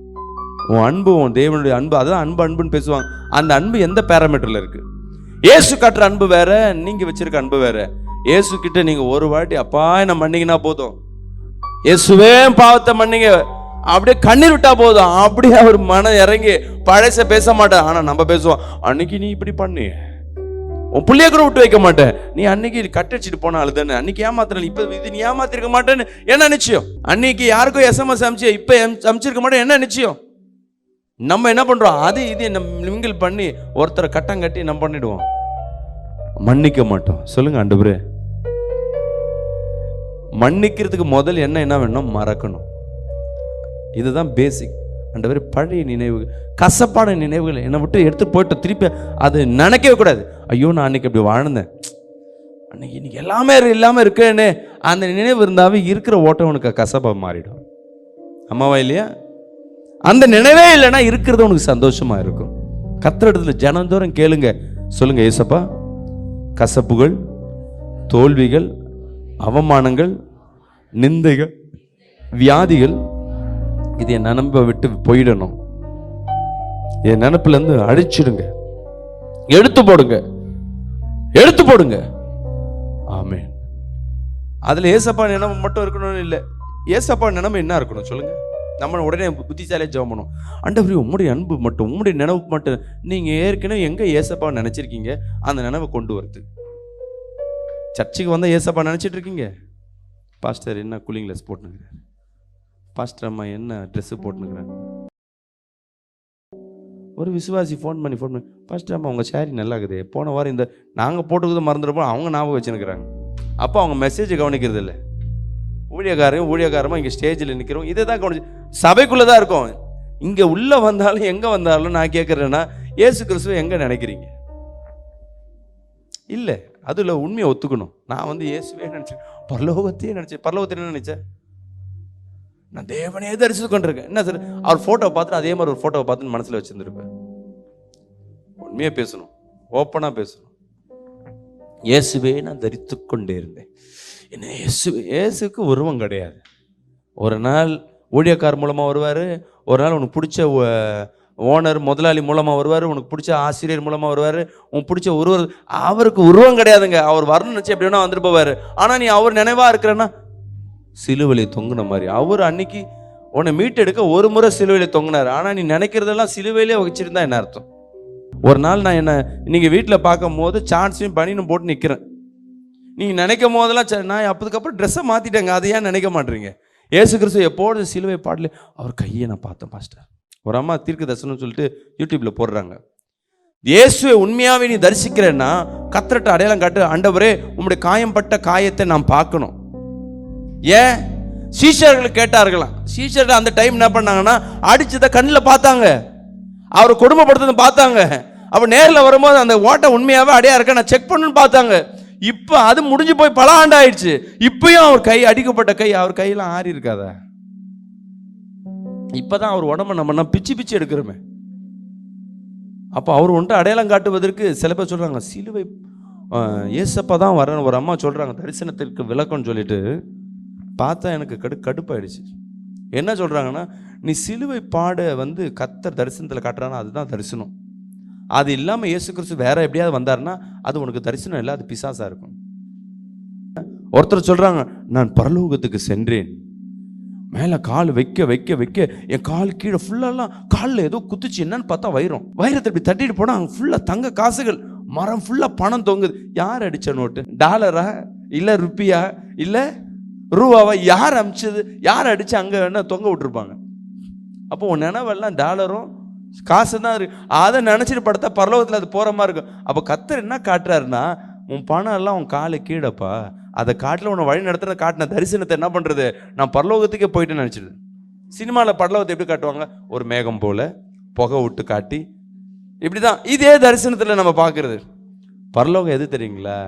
உன் அன்பு, உன் தேவனுடைய அன்பு, அதான் அன்புன்னு பேசுவாங்க. அந்த அன்பு எந்த பேராமீட்டர்ல இருக்கு? இயேசு காட்டுற அன்பு வேற, நீங்க வச்சிருக்க அன்பு வேற. இயேசு கிட்ட நீங்க ஒரு வாட்டி அப்பா என்ன மன்னிங்கன்னா போதும், இயேசுவே பாவத்தை மன்னிங்க, அப்படியே கண்ணீர் விட்டா போதும், அப்படியே அவர் மனம் இறங்கி பழச பேச மாட்டேன். ஆனா நம்ம பேசுவோம், அன்னைக்கு நீ இப்படி பண்ணி உன் பிள்ளைய கூட விட்டு வைக்க மாட்டேன், நீ அன்னைக்கு கட்டடிச்சிட்டு போன அழுதானே, அன்னைக்கு ஏமாத்திர, இப்ப இது நீ ஏமாத்திருக்க மாட்டேன்னு என்ன நிச்சயம்? அன்னைக்கு யாருக்கும் SMS அமிச்சு இப்ப அமிச்சிருக்க மாட்டேன் என்ன நிச்சயம்? நம்ம என்ன பண்றோம், அது இது மிங்கிள் பண்ணி ஒருத்தரை கட்டம் கட்டி நம்ம பண்ணிடுவோம், மன்னிக்க மாட்டோம். சொல்லுங்க ஆண்டவரே, மன்னிக்கிறதுக்கு முதல் என்ன வேணும்? மறக்கணும். இதுதான் பேசிக். ஆண்டவரே, பழைய நினைவுகள், கசப்பான நினைவுகள் என்னை விட்டு எடுத்து போயிட்டு திருப்பி அது நினைக்கவே கூடாது. ஐயோ, நான் அன்னைக்கு அப்படி வாழ்ந்தேன், அன்னைக்கு இன்னைக்கு எல்லாமே இல்லாமல் இருக்கேன்னு அந்த நினைவு இருந்தாவே இருக்கிற ஓட்டம் உனக்கு கசப்பாக மாறிடும். அம்மாவா இல்லையா? அந்த நினைவே இல்லைன்னா இருக்கிறது உனக்கு சந்தோஷமா இருக்கும். கர்த்தர் இடத்துல ஜனந்தோறும் கேளுங்க, சொல்லுங்க, ஏசப்பா, கசப்புகள், தோல்விகள், அவமானங்கள், நிந்தைகள், வியாதிகள், இது என் நினைப்பை விட்டு போயிடணும், என் நினைப்புல இருந்து அழிச்சிடுங்க, எடுத்து போடுங்க. ஆமென். அதுல ஏசப்பா நினைவு மட்டும் இருக்கணும்னு இல்லை, ஏசப்பா நினைவு என்ன இருக்கணும் சொல்லுங்க. நம்ம உடனே புத்திசாலியாக ஜெபம் பண்ணுவோம், ஆண்டவரே உம்முடைய அன்பு மட்டும், உம்முடைய நினைவு மட்டும். நீங்கள் ஏற்கனவே எங்கே ஏசப்பா நினச்சிருக்கீங்க, அந்த நினைவை கொண்டு வருது. சர்ச்சுக்கு வந்தால் ஏசப்பா நினச்சிட்டு இருக்கீங்க. பாஸ்டர் என்ன கூலிங் கிளாஸ் போட்டுனுங்கிறார், பாஸ்டர் அம்மா என்ன ட்ரெஸ்ஸு போட்டுனுங்கிறாங்க. ஒரு விசுவாசி ஃபோன் பண்ணி பாஸ்டர் அம்மா உங்கள் சேரீ நல்லா இருக்குது, போன வாரம் இந்த நாங்கள் போட்டுக்கிறது மறந்துடுப்போம், அவங்க ஞாபகம் வச்சுருக்கிறாங்க. அப்போ அவங்க மெசேஜை கவனிக்கிறது இல்லை. ஊழியக்காரமா இங்கே ஸ்டேஜில் நிற்கிறோம், இதை தான் கவனிச்சு, சபைக்குள்ளே தான் இருக்கும். இங்கே உள்ளே வந்தாலும் எங்கே வந்தாலும் நான் கேட்குறேன்னா, இயேசு கிறிஸ்துவை எங்கே நினைக்கிறீங்க? இல்லை, அதில் உண்மையை ஒத்துக்கணும். நான் வந்து இயேசுவே நினச்சேன், பரலோகத்தையே நினச்சேன். பரலோகத்தை என்ன நினச்சேன்? நான் தேவனையே தரிசித்து கொண்டிருக்கேன். என்ன சார், அவர் ஃபோட்டோவை பார்த்துட்டு அதே மாதிரி ஒரு ஃபோட்டோவை பார்த்துன்னு மனசில் வச்சுருந்துருப்பேன். உண்மையாக பேசணும், ஓப்பனாக பேசணும். இயேசுவே நான் தரித்து கொண்டே இருந்தேன். என்ன இயேசுக்கு உருவம் கிடையாது. ஒரு நாள் ஊழியக்கார் மூலமாக வருவார், ஒரு நாள் உனக்கு பிடிச்ச ஓனர் முதலாளி மூலமாக வருவார், உனக்கு பிடிச்ச ஆசிரியர் மூலமாக வருவார், உனக்கு பிடிச்ச ஒருவர். அவருக்கு உருவம் கிடையாதுங்க, அவர் வரணும்னு நினச்சி எப்படி வேணா வந்துட்டு போவார். ஆனால் நீ அவர் நினைவாக இருக்கிறன்னா சிலுவையிலே தொங்குன மாதிரி. அவர் அன்னைக்கு உன்னை மீட்டெடுக்க ஒரு முறை சிலுவையிலே தொங்கினார், ஆனால் நீ நினைக்கிறதெல்லாம் சிலுவையிலே வச்சிருந்தா என்ன அர்த்தம்? ஒரு நாள் நான் என்ன நீங்கள் வீட்டில் பார்க்கும் போது சான்ஸையும் பனியும் போட்டு நிற்கிறேன். நீங்கள் நினைக்கும் போதெல்லாம் நான் அப்பதுக்கப்புறம் ட்ரெஸ்ஸை மாற்றிட்டேங்க, அதை ஏன் நினைக்க மாட்டேறீங்க? இயேசு கிறிஸ்து எப்போது சிலுவை பாடல அவர் கையை நான் பார்த்தேன் பாஸ்டர். ஒரு அம்மா தீர்க்க தரிசனம்னு சொல்லிட்டு யூடியூப்பில் போடுறாங்க. இயேசுவை உண்மையாகவே நீ தரிசிக்கிறேன்னா கர்த்தர்ட்ட அடையாளம் காட்டு, ஆண்டவரே உம்முடைய காயம்பட்ட காயத்தை நான் பார்க்கணும். ஏன்? சீஷர்கள் கேட்டார்களாம். சீஷர்கள் அந்த டைம் என்ன பண்ணாங்கன்னா, அடிச்சதை கண்ணில் பார்த்தாங்க, அவரை கொடுமைப்படுத்துறதை பார்த்தாங்க. அப்போ நேரில் வரும்போது அந்த ஓட்டை உண்மையாகவே அடையா இருக்க நான் செக் பண்ணணும்னு பார்த்தாங்க. இப்போ அது முடிஞ்சு போய் பல ஆண்டு ஆயிடுச்சு. இப்பயும் அவர் கை அடிக்கப்பட்ட கை, அவர் கையெல்லாம் ஆறி இருக்காத. இப்போதான் அவர் உடம்பை நம்ம பிச்சு பிச்சு எடுக்கிறோமே. அப்போ அவர் ஒன்றை அடையாளம் காட்டுவதற்கு சில பேர் சொல்கிறாங்க சிலுவை ஏசப்பா தான் வரணும். ஒரு அம்மா சொல்கிறாங்க தரிசனத்திற்கு விளக்கம்னு சொல்லிட்டு பார்த்தா எனக்கு கடுப்பாயிடுச்சு. என்ன சொல்கிறாங்கன்னா, நீ சிலுவை பாட கர்த்தர் தரிசனத்தில் காட்டுறான்னா அதுதான் தரிசனம். அது இல்லாமல் இயேசு கிறிஸ்து வேற எப்படியாவது வந்தாருன்னா அது உனக்கு தரிசனம் இல்லை, அது பிசாசாக இருக்கும். ஒருத்தர் சொல்கிறாங்க நான் பரலோகத்துக்கு சென்றேன், மேலே கால் வைக்க வைக்க வைக்க என் கால் கீழே ஃபுல்லெல்லாம் காலில் ஏதோ குத்துச்சு, என்னன்னு பார்த்தா வைரத்தை இப்படி தட்டிட்டு போனால் அங்கே ஃபுல்லாக தங்க காசுகள், மரம் ஃபுல்லாக பணம் தொங்குது. யார் அடித்த நோட்டு? டாலரா இல்லை ருப்பியா இல்லை ரூபாவா? யார் அமிச்சது? யார் அடித்து அங்கே என்ன தொங்க விட்டுருப்பாங்க? அப்போ உன் நினைவெல்லாம் டாலரும் காசு தான் இருக்கு. அதை நினச்சிட்டு படுத்தா பரலோகத்தில் அது போகிற மாதிரி இருக்கும். அப்போ கர்த்தர் என்ன காட்டுறாருன்னா, உன் பணம் எல்லாம் உன் காலு கீழப்பா, அதை காட்டில் உன்னை வழி நடத்துகிற காட்டின தரிசனத்தை என்ன பண்ணுறது, நான் பரலோகத்துக்கே போயிட்டு நினச்சிடுது. சினிமாவில் பரலோகத்தை எப்படி காட்டுவாங்க? ஒரு மேகம் போல் புகை விட்டு காட்டி இப்படி தான். இதே தரிசனத்தில் நம்ம பார்க்குறது. பரலோகம் எது தெரியுங்களா?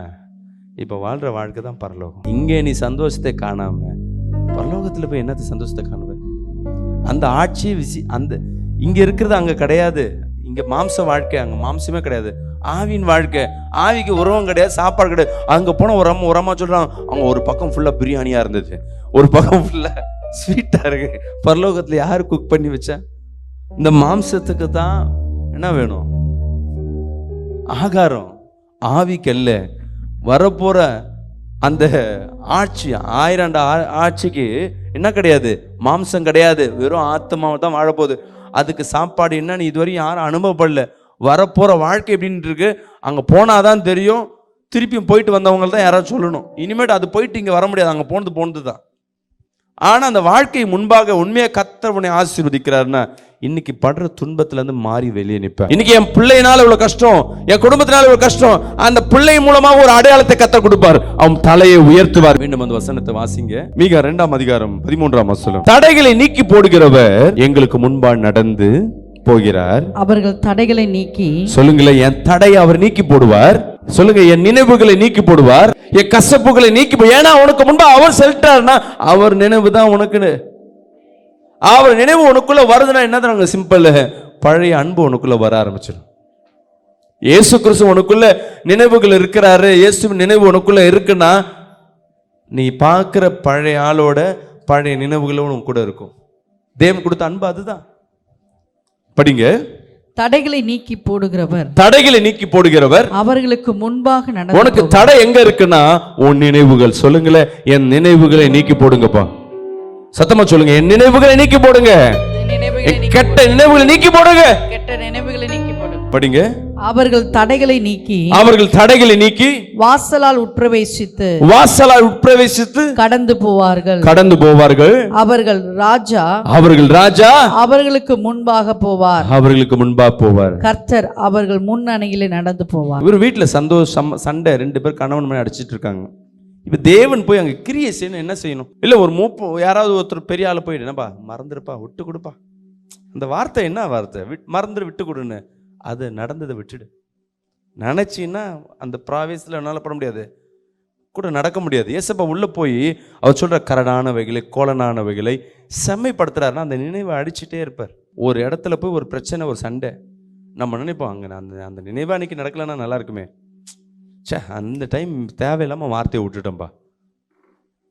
இப்போ வாழ்கிற வாழ்க்கை தான் பரலோகம். இங்கே நீ சந்தோஷத்தை காணாம பரலோகத்தில் போய் என்னத்தை சந்தோஷத்தை காணுவேன்? அந்த ஆட்சி அந்த இங்கே இருக்கிறது அங்கே கிடையாது. இங்கே மாம்ச வாழ்க்கை, அங்கே மாம்சமே கிடையாது. ஆவின் வாழ்க்கை, ஆவிக்கு உறவும் கிடையாது, சாப்பாடு கிடையாது. அங்கே போன ஒரு அம்மா சொல்கிறாங்க, அவங்க ஒரு பக்கம் ஃபுல்லாக பிரியாணியாக இருந்தது, ஒரு பக்கம் ஃபுல்லாக ஸ்வீட்டாக இருக்கு. பரலோகத்தில் யார் குக் பண்ணி வச்சா? இந்த மாம்சத்துக்கு தான் என்ன வேணும்? ஆகாரம். ஆவிக்கல்ல. வரப்போற அந்த ஆட்சி, 1000 ஆட்சிக்கு என்ன கிடையாது? மாம்சம் கிடையாது, வெறும் ஆத்மாவை தான் வாழப்போகுது. அதுக்கு சாப்பாடு என்னன்னு இதுவரையும் யாரும் அனுபவப்படல. வரப்போற வாழ்க்கை எப்படின்னு இருக்கு, அங்கே போனாதான் தெரியும். திருப்பியும் போயிட்டு வந்தவங்க தான் யாராவது சொல்லணும். இனிமேட்டு அது போயிட்டு இங்கே வர முடியாது, அங்கே போனது தான். ஆனால் அந்த வாழ்க்கை முன்பாக உண்மையாக கர்த்தர் உன்னை ஆசீர்வதிக்கிறாருன்னா இன்னைக்கு படுற துன்பத்திலேருந்து மாறி வெளியே நிற்பேன். இன்னைக்கு என் பிள்ளையினால இவ்வளவு கஷ்டம், என் குடும்பத்தினால இவ்வளவு கஷ்டம், அந்த பிள்ளை மூலமா ஒரு அடையாளத்தை கர்த்தர் கொடுப்பார், அவன் தலையை உயர்த்துவார். மீண்டும் அந்த வசனத்தை வாசிங்க. மீகா 2ஆம் அதிகாரம் 13ஆம் வசனம். தடைகளை நீக்கி போடுகிறவர் எங்களுக்கு முன்பா நடந்து போகிறார். அவர்கள் தடைகளை நீக்கி, சொல்லுங்களேன், என் தடையை அவர் நீக்கி போடுவார். சொல்லுங்க, என் நினைவுகளை நீக்கி போடுவார், என் கசப்புகளை நீக்கி. ஏன்னா உனக்கு முன்பா அவர் செலுத்தாருன்னா அவர் நினைவு தான் உனக்குன்னு. அவர் நினைவு உனக்குள்ள வருதுன்னா என்ன? சிம்பிள், பழைய அன்பு உனக்குள்ள வர ஆரம்பிச்சிடும். இயேசு கிறிஸ்து உனக்குள்ள நினைவுகள் இருக்கிறாரு, இயேசு நினைவு உனக்குள்ள இருக்குன்னா நீ பார்க்கிற பழைய ஆளோட பழைய நினைவுகளும் உனக்கு கூட இருக்கும். தேவன் கொடுத்த அன்பு அதுதான். படிங்க. தடைகளை நீக்கி போடுகிறவர், தடைகளை நீக்கி போடுகிறவர் அவர்களுக்கு முன்பாக நடந்து. உனக்கு தடை எங்க இருக்குன்னா உன் நினைவுகள். சொல்லுங்களேன், என் நினைவுகளை நீக்கி போடுங்கப்பா. சத்தமா சொல்லுங்க, என் நினைவுகளை நீக்கி போடுங்க. கெட்ட நினைவுகளை நீக்கி போடுங்க. கெட்ட நினைவுகளை நீக்கி போடுங்க. படிங்க. அவர்கள் தடைகளை நீக்கி, அவர்கள் தடைகளை நீக்கி வாசலால் உட்பிரவேசித்து கடந்து போவார்கள். அவர்கள் ராஜா அவர்களுக்கு முன்பாக போவார். கர்த்தர் அவர்கள் முன் அணையிலே நடந்து போவார். இவர் வீட்டுல சண்டை, 2 பேர் கணவன் மனைவி அடிச்சிட்டு இருக்காங்க. இப்ப தேவன் போய் அங்க கிரியை செய்யணும். என்ன செய்யணும்? இல்ல ஒரு மூப்பு யாராவது ஒருத்தர் பெரிய ஆளு போயிட்டு, என்னப்பா மறந்துருப்பா, விட்டு கொடுப்பா. அந்த வார்த்தை என்ன வார்த்தை? மறந்துடு, விட்டு கொடுன்னு. அது நடந்ததை விட்டுடு. நினைச்சின்னா அந்த பிராவேசத்தில் என்னால் பட முடியாது, கூட நடக்க முடியாது. ஏசப்பா உள்ள போய் அவர் சொல்ற கரடானவைகளை, கோலனானவைகளை செம்மைப்படுத்துறாருன்னா அந்த நினைவை அடிச்சுட்டே இருப்பார். ஒரு இடத்துல போய் ஒரு பிரச்சனை, ஒரு சண்டை, நம்ம நினைப்போம் அங்கே அந்த நினைவா அன்னைக்கு நடக்கலன்னா நல்லா இருக்குமே, சே அந்த டைம் தேவையில்லாமல் வார்த்தையை விட்டுட்டோம்ப்பா.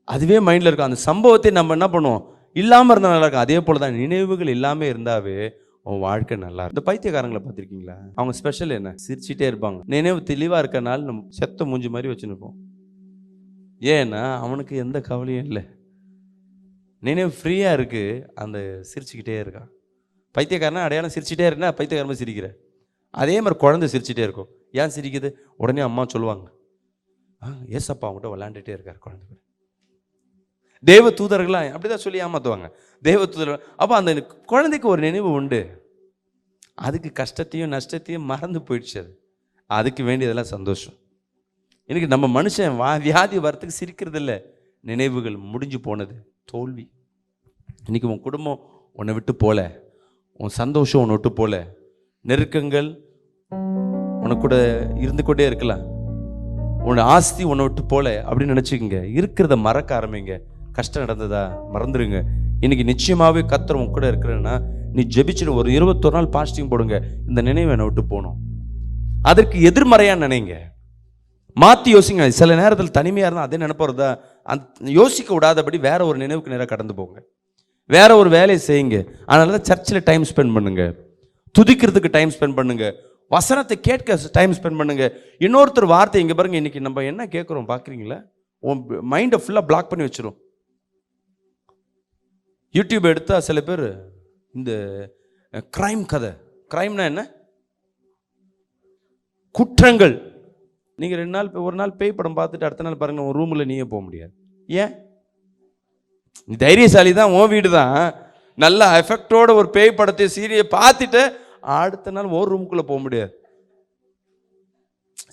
அதுவே மைண்டில் இருக்கும். அந்த சம்பவத்தை நம்ம என்ன பண்ணுவோம், இல்லாமல் இருந்தால் நல்லா இருக்கும். அதே போல தான் நினைவுகள் இல்லாமல் இருந்தாவே உன் வாழ்க்கை நல்லா இருக்கும். இந்த பைத்தியக்காரங்களை பார்த்துருக்கீங்களா? அவங்க ஸ்பெஷல் என்ன? சிரிச்சிட்டே இருப்பாங்க. நினைவு தெளிவாக இருக்கனால நம்ம செத்த மூஞ்சி மாதிரி வச்சுருப்போம். ஏன்னா அவனுக்கு எந்த கவலையும் இல்லை, நினைவு ஃப்ரீயாக இருக்குது, அந்த சிரிச்சுக்கிட்டே இருக்கான். பைத்தியக்காரனா அடையாளம் சிரிச்சிட்டே இருந்தா பைத்தியக்காரமாக சிரிக்கிற. அதே மாதிரி குழந்தை சிரிச்சிட்டே இருக்கும். ஏன் சிரிக்குது? உடனே அம்மா சொல்லுவாங்க, ஏசப்பா அவங்ககிட்ட விளையாண்டுட்டே இருக்கார் குழந்தை கூட. தேவ தூதர்கள்லாம் அப்படிதான் சொல்லி ஏமாத்துவாங்க. தேவ தூதர்கள். அப்போ அந்த குழந்தைக்கு ஒரு நினைவு உண்டு, அதுக்கு கஷ்டத்தையும் நஷ்டத்தையும் மறந்து போயிடுச்சு. அதுக்கு வேண்டியதெல்லாம் சந்தோஷம். இன்னைக்கு நம்ம மனுஷன் வியாதி வரத்துக்கு சிரிக்கிறது இல்லை, நினைவுகள் முடிஞ்சு போனது, தோல்வி. இன்னைக்கு உன் குடும்பம் உன்னை விட்டு போல, உன் சந்தோஷம் உன்னை விட்டு போல, நெருக்கங்கள் உனக்கு கூட இருந்து கொண்டே இருக்கலாம். உன்னோட ஆஸ்தி உன்னை விட்டு போல அப்படின்னு நினச்சிக்கங்க. இருக்கிறத மறக்க ஆரம்பிங்க. கஷ்டம் நடந்ததா மறந்துடுங்க. இன்னைக்கு நிச்சயமாகவே கர்த்தர் உன் கூட இருக்கிறேன்னா நீ ஜெபிச்சுட்டு ஒரு 21 நாள் பாஸ்டிங் போடுங்க. இந்த நினைவு என்னை விட்டு போகணும். அதற்கு எதிர்மறையாக நினைங்க, மாற்றி யோசிங்க. சில நேரத்தில் தனிமையாக இருந்தால் அதே நினைப்பறதா யோசிக்க விடாதபடி வேற ஒரு நினைவுக்கு நேராக கடந்து போங்க. வேற ஒரு வேலையை செய்யுங்க. அதனால தான் சர்ச்சில் டைம் ஸ்பெண்ட் பண்ணுங்க, துதிக்கிறதுக்கு டைம் ஸ்பெண்ட் பண்ணுங்க, வசனத்தை கேட்க டைம் ஸ்பெண்ட் பண்ணுங்க. இன்னொருத்தர் வார்த்தை இங்கே பாருங்க, இன்னைக்கு நம்ம என்ன கேட்குறோம் பார்க்குறீங்களா? உன் மைண்டை ஃபுல்லாக பிளாக் பண்ணி வச்சிரும். யூடியூப் எடுத்தால் சில பேர் இந்த கிரைம் கதை, கிரைம்னா என்ன? குற்றங்கள். நீங்கள் 2 நாள் ஒரு நாள் பேய் படம் பார்த்துட்டு அடுத்த நாள் பாருங்க உன் ரூமில் நீயே போக முடியாது. ஏன்? நீ தைரியசாலி தான், உன் வீடு தான். நல்ல எஃபெக்டோட ஒரு பேய் படத்தை சீரியை பார்த்துட்டு அடுத்த நாள் ஒரு ரூமுக்குள்ளே போக முடியாது.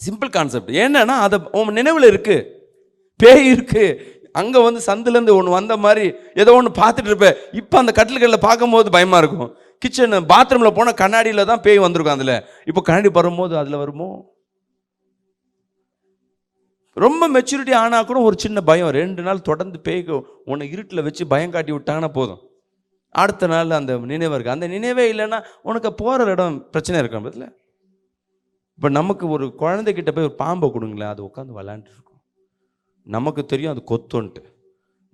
Simple concept. என்னன்னா அதை உன் நினைவில் இருக்கு, பேய் இருக்கு. அங்கே வந்து சந்துலேருந்து ஒன்று வந்த மாதிரி ஏதோ ஒன்று பார்த்துட்டு இருப்பேன். இப்போ அந்த கட்டில்களில் பார்க்கும்போது பயமாக இருக்கும். கிச்சன் பாத்ரூமில் போனால் கண்ணாடியில் தான் பேய் வந்திருக்கும். அதில் இப்போ கண்ணாடி வரும்போது அதில் வருமோ? ரொம்ப மெச்சூரிட்டி ஆனால் கூட ஒரு சின்ன பயம். 2 நாள் தொடர்ந்து பேய்க்கு உன்னை இருட்டில் வச்சு பயம் காட்டி விட்டாங்கன்னா போதும், அடுத்த நாள் அந்த நினைவு இருக்குது. அந்த நினைவே இல்லைன்னா உனக்கு போகிற இடம் பிரச்சனை இருக்கும். பதில் இப்போ நமக்கு ஒரு குழந்தைகிட்ட போய் ஒரு பாம்பை கொடுங்களேன், அது உட்காந்து விளாண்டுட்டு இருக்கும். நமக்கு தெரியும் அது கொத்துன்ட்டு.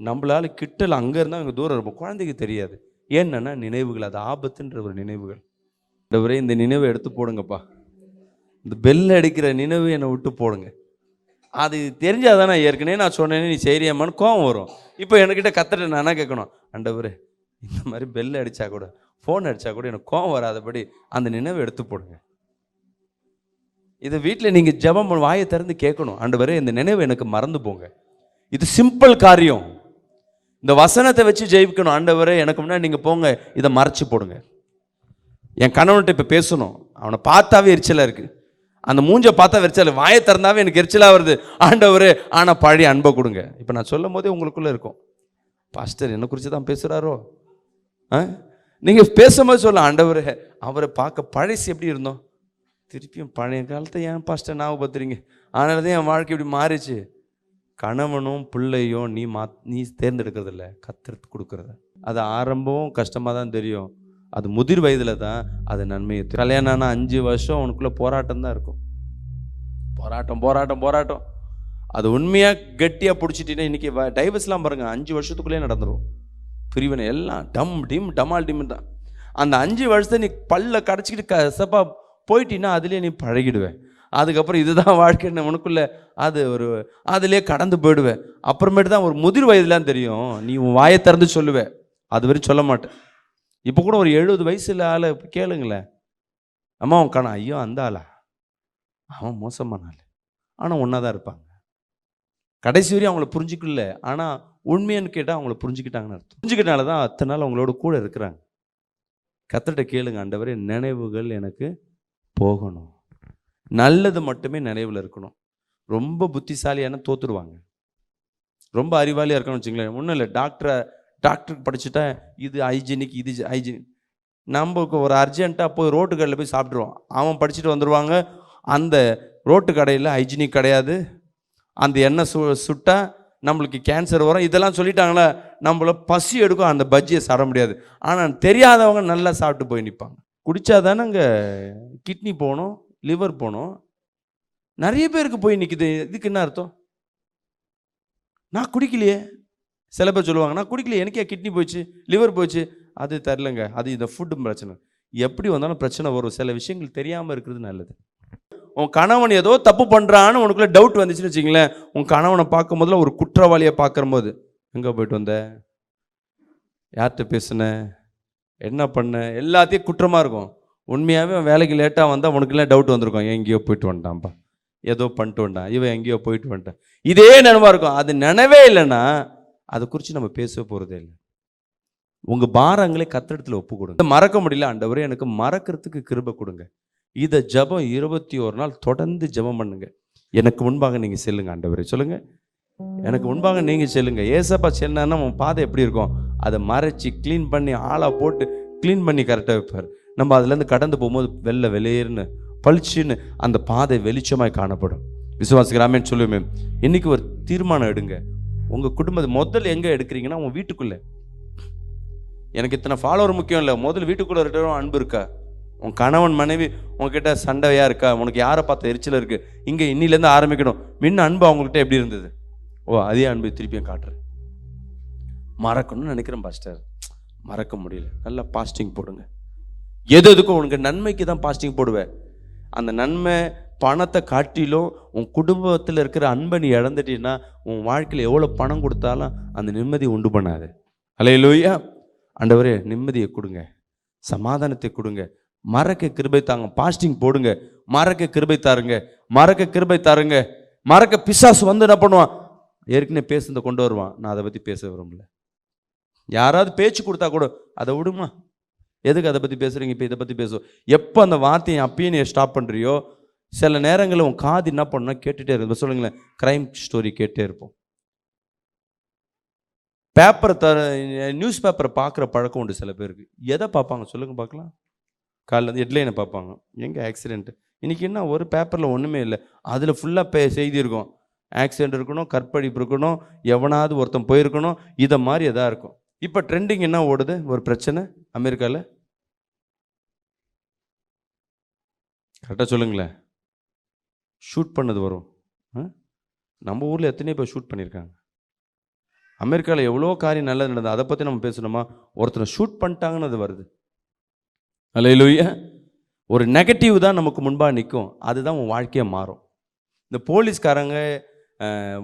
நம்மளால கிட்டல அங்கே இருந்தால் இங்கே தூரம் இருப்போம். குழந்தைக்கு தெரியாது. ஏன்னா நினைவுகள், அது ஆபத்துன்ற ஒரு நினைவுகள். இந்த நினைவை எடுத்து போடுங்கப்பா. இந்த பெல் அடிக்கிற நினைவு என்னை விட்டு போடுங்க. அது தெரிஞ்சாதானே ஏற்கனவே நான் சொன்னேன்னு நீ செய்யறியாமான்னு கோவம் வரும். இப்போ என்கிட்ட கத்துட்டு நானா கேட்கணும், ஆண்டவரே இந்த மாதிரி பெல் அடித்தா கூட ஃபோன் அடித்தா கூட எனக்கு கோவம் வராதபடி அந்த நினைவை எடுத்து போடுங்க. இதை வீட்டில் நீங்கள் ஜெபம் வாயை திறந்து கேட்கணும், ஆண்டவரே இந்த நினைவு எனக்கு மறந்து போங்க. இது சிம்பிள் காரியம். இந்த வசனத்தை வச்சு ஜெயிக்கணும். ஆண்டவரே எனக்கு முன்னாடி நீங்கள் போங்க, இதை மறைச்சி போடுங்க. என் கணவன்கிட்ட இப்போ பேசணும், அவனை பார்த்தாவே எரிச்சலாக இருக்குது. அந்த மூஞ்சை பார்த்தா எரிச்சல், வாயை திறந்தாவே எனக்கு எரிச்சலாக வருது. ஆண்டவரே ஆனால் பழைய அன்பை கொடுங்க. இப்போ நான் சொல்லும் போதே உங்களுக்குள்ளே இருக்கும், பாஸ்டர் என்னை குறித்து தான் பேசுகிறாரோ. நீங்கள் பேசும்போது சொல்ல, ஆண்டவரே அவரை பார்க்க பழசு எப்படி இருந்தோம், திருப்பியும் பழைய காலத்தை ஏன் பாஸ்டர் ஞாபகப்படுத்துறீங்க? அதனால தான் என் வாழ்க்கை இப்படி மாறிச்சு. கணவனும் பிள்ளையும் நீ தேர்ந்தெடுக்கிறதில்ல, கத்தர் கொடுக்குறத. அது ஆரம்பம் கஷ்டமாக தான் தெரியும், அது முதிர் வயதில் தான் அது நன்மையை. கல்யாணம் ஆனால் 5 வருஷம் உனக்குள்ளே போராட்டம் தான் இருக்கும். போராட்டம் போராட்டம் போராட்டம். அது உண்மையாக கெட்டியாக பிடிச்சிட்டின்னா இன்றைக்கி டைவர்ஸ்லாம் பாருங்கள் 5 வருஷத்துக்குள்ளேயே நடந்துடும். பிரிவினை எல்லாம் டம் டிம் டமால் டிம் தான். அந்த 5 வருஷத்தை நீ பல்ல கடைச்சிக்கிட்டு கசப்பாக போயிட்டீன்னா அதுலேயே நீ பழகிடுவேன். அதுக்கப்புறம் இதுதான் வாழ்க்கைன்னு உனக்குள்ளே அதுலேயே கடந்து போயிடுவேன். அப்புறமேட்டு தான் ஒரு முதிர் வயதுலாம் தெரியும், நீ உன் வாயை திறந்து சொல்லுவேன், அது வரையும் சொல்ல மாட்டேன். இப்போ கூட ஒரு 70 வயசுல ஆளை கேளுங்களேன், அம்மா அவன் காணா, ஐயோ அந்த ஆளா, அவன் மோசமான ஆள், ஆனால் ஒன்றா தான் இருப்பாங்க. கடைசி வரையும் அவங்கள புரிஞ்சிக்கல, ஆனால் உண்மையானு கேட்டால் அவங்கள புரிஞ்சுக்கிட்டாங்கன்னு அர்த்தம். புரிஞ்சுக்கிட்டனால தான் அத்தனை நாள் அவங்களோட கூட இருக்கிறாங்க. கர்த்தர்கிட்ட கேளுங்க, ஆண்டவரே நினைவுகள் எனக்கு போகணும், நல்லது மட்டுமே நினைவில் இருக்கணும். ரொம்ப புத்திசாலியான தோத்துருவாங்க. ரொம்ப அறிவாளியாக இருக்கணும்னு வச்சுங்களேன், ஒன்றும் இல்லை, டாக்டருக்கு படிச்சுட்டா இது ஹைஜீனிக், இது ஹைஜீனிக். நம்மளுக்கு ஒரு அர்ஜென்ட்டாக போய் ரோட்டு கடையில் போய் சாப்பிட்ருவோம், அவன் படிச்சுட்டு வந்துடுவாங்க, அந்த ரோட்டு கடையில் ஹைஜீனிக் கிடையாது, அந்த எண்ணெய் சுட்டா நம்மளுக்கு கேன்சர் வரும், இதெல்லாம் சொல்லிட்டாங்களா, நம்மள பசி எடுக்கும், அந்த பஜ்ஜியை சாப்பிட முடியாது. ஆனால் தெரியாதவங்க நல்லா சாப்பிட்டு போய் நிற்பாங்க. குடித்தா தானே அங்கே கிட்னி போகணும், லிவர் போகணும். நிறைய பேருக்கு போய் நிற்குது. இதுக்கு என்ன அர்த்தம்? நான் குடிக்கலையே. சில பேர் சொல்லுவாங்க, நான் குடிக்கலையே, எனக்கே கிட்னி போயிடுச்சு, லிவர் போயிடுச்சு. அது தெரிலங்க, அது இந்த ஃபுட்டு பிரச்சனை. எப்படி வந்தாலும் பிரச்சனை வரும். சில விஷயங்கள் தெரியாமல் இருக்கிறது நல்லது. உன் கணவன் ஏதோ தப்பு பண்ணுறான்னு உனக்குள்ளே டவுட் வந்துச்சுன்னு வச்சுங்களேன், உன் கணவனை பார்க்கும் போதில் ஒரு குற்றவாளியை பார்க்குற போது, எங்கே போயிட்டு வந்த, யார்கிட்ட பேசுன, என்ன பண்ண, எல்லாத்தையும் குற்றமாக இருக்கும். உண்மையாகவே வேலைக்கு லேட்டாக வந்தால் உனக்குலாம் டவுட் வந்திருக்கும், எங்கேயோ போயிட்டு வந்துட்டான்ப்பா, ஏதோ பண்ணிட்டு வந்துட்டான், இவன் எங்கேயோ போயிட்டு வந்துட்டான், இதே நினைவாக இருக்கும். அது நினைவே இல்லைன்னா அதை குறித்து நம்ம பேச போகிறதே இல்லை. உங்கள் பாரங்களை கர்த்தரிடத்தில் ஒப்பு கொடுங்க. மறக்க முடியல, ஆண்டவரே எனக்கு மறக்கிறதுக்கு கிருபை கொடுங்க. இதை ஜெபம் 21 நாள் தொடர்ந்து ஜெபம் பண்ணுங்க. எனக்கு முன்பாக நீங்கள் செல்லுங்க, ஆண்டவரே சொல்லுங்கள், எனக்கு முன்பாக நீங்கள் செல்லுங்க. ஏசப்பா செல்லுனா உன் பாதை எப்படி இருக்கும், அதை மறைச்சி க்ளீன் பண்ணி ஆளாக போட்டு க்ளீன் பண்ணி கரெக்டாக வைப்பார். நம்ம அதுலேருந்து கடந்து போகும்போது வெளியேறுன்னு பளிச்சுன்னு அந்த பாதை வெளிச்சமாய் காணப்படும். விசுவாசிக்கிறாமேன்னு சொல்லுவேன். இன்னைக்கு ஒரு தீர்மானம் எடுங்க. உங்க குடும்பத்தை முதல்ல எங்க எடுக்கிறீங்கன்னா உங்க வீட்டுக்குள்ள. எனக்கு இத்தனை ஃபாலோவர் முக்கியம் இல்லை, முதல்ல வீட்டுக்குள்ள இருக்கிற அன்பு இருக்கா? உன் கணவன் மனைவி உங்ககிட்ட சண்டையா இருக்கா? உனக்கு யாரை பார்த்த எரிச்சல் இருக்கு? இங்க இன்னிலேருந்து ஆரம்பிக்கணும். முன்ன அன்பு அவங்ககிட்ட எப்படி இருந்தது? அதே அன்பு திருப்பியும் காட்டுறேன். மறக்கணும்னு நினைக்கிறேன் பாஸ்டர், மறக்க முடியல. நல்லா பாஸ்டிங் போடுங்க. எதுக்கும் உனக்கு நன்மைக்கு தான் பாஸ்டிங் போடுவேன். அந்த நன்மை பணத்தை காட்டிலும் உன் குடும்பத்தில் இருக்கிற அன்பை நீ இழந்துட்டீன்னா உன் வாழ்க்கையில் எவ்வளோ பணம் கொடுத்தாலும் அந்த நிம்மதி உண்டு பண்ணாது. அல்லேலூயா. ஆண்டவரே நிம்மதியை கொடுங்க, சமாதானத்தை கொடுங்க, மறக்க கிருபை தாங்க. பாஸ்டிங் போடுங்க, மறக்க கிருபை தாருங்க, மறக்க கிருபை தாருங்க. மறக்க பிசாசு வந்து என்ன பண்ணுவான்? ஏற்கனவே பேசுனதை கொண்டு வருவான். நான் அதை பற்றி பேச விரும்பல. யாராவது பேச்சு கொடுத்தா கூட அதை விடுமா, எதுக்கு அதை பற்றி பேசுகிறீங்க, இப்போ இதை பற்றி பேசுவோம். எப்போ அந்த வார்த்தையை அப்பயே நீ ஸ்டாப் பண்ணுறியோ, சில நேரங்களில் உன் காது என்ன பண்ணா கேட்டுகிட்டே இருக்கும். சொல்லுங்களேன், க்ரைம் ஸ்டோரி கேட்டே இருப்போம். நியூஸ் பேப்பரை பார்க்குற பழக்கம் உண்டு சில பேருக்கு. எதை பார்ப்பாங்க சொல்லுங்கள் பார்க்கலாம்? காலையில் ஹெட்லைனை பார்ப்பாங்க, எங்கே ஆக்சிடென்ட். இன்றைக்கி என்ன ஒரு பேப்பரில் ஒன்றுமே இல்லை, அதில் ஃபுல்லாக செய்தி இருக்கும். ஆக்சிடென்ட் இருக்கணும், கற்பழிப்பு இருக்கணும், எவனாவது ஒருத்தன் போயிருக்கணும், இதை மாதிரி எதாக இருக்கும். இப்போ ட்ரெண்டிங் என்ன ஓடுது? ஒரு பிரச்சனை அமெரிக்காவில். கரெக்டாக சொல்லுங்களேன். ஷூட் பண்ணது வரும். நம்ம ஊரில் எத்தனையோ பேர் ஷூட் பண்ணியிருக்காங்க. அமெரிக்காவில் எவ்வளோ காரியம் நல்லது நடந்தது, அதை பற்றி நம்ம பேசணுமா? ஒருத்தனை ஷூட் பண்ணிட்டாங்கன்னு அது வருது. அல்லேலூயா. ஒரு நெகட்டிவ் தான் நமக்கு முன்பாக நிற்கும், அதுதான் உன் வாழ்க்கையை மாறும். இந்த போலீஸ்காரங்க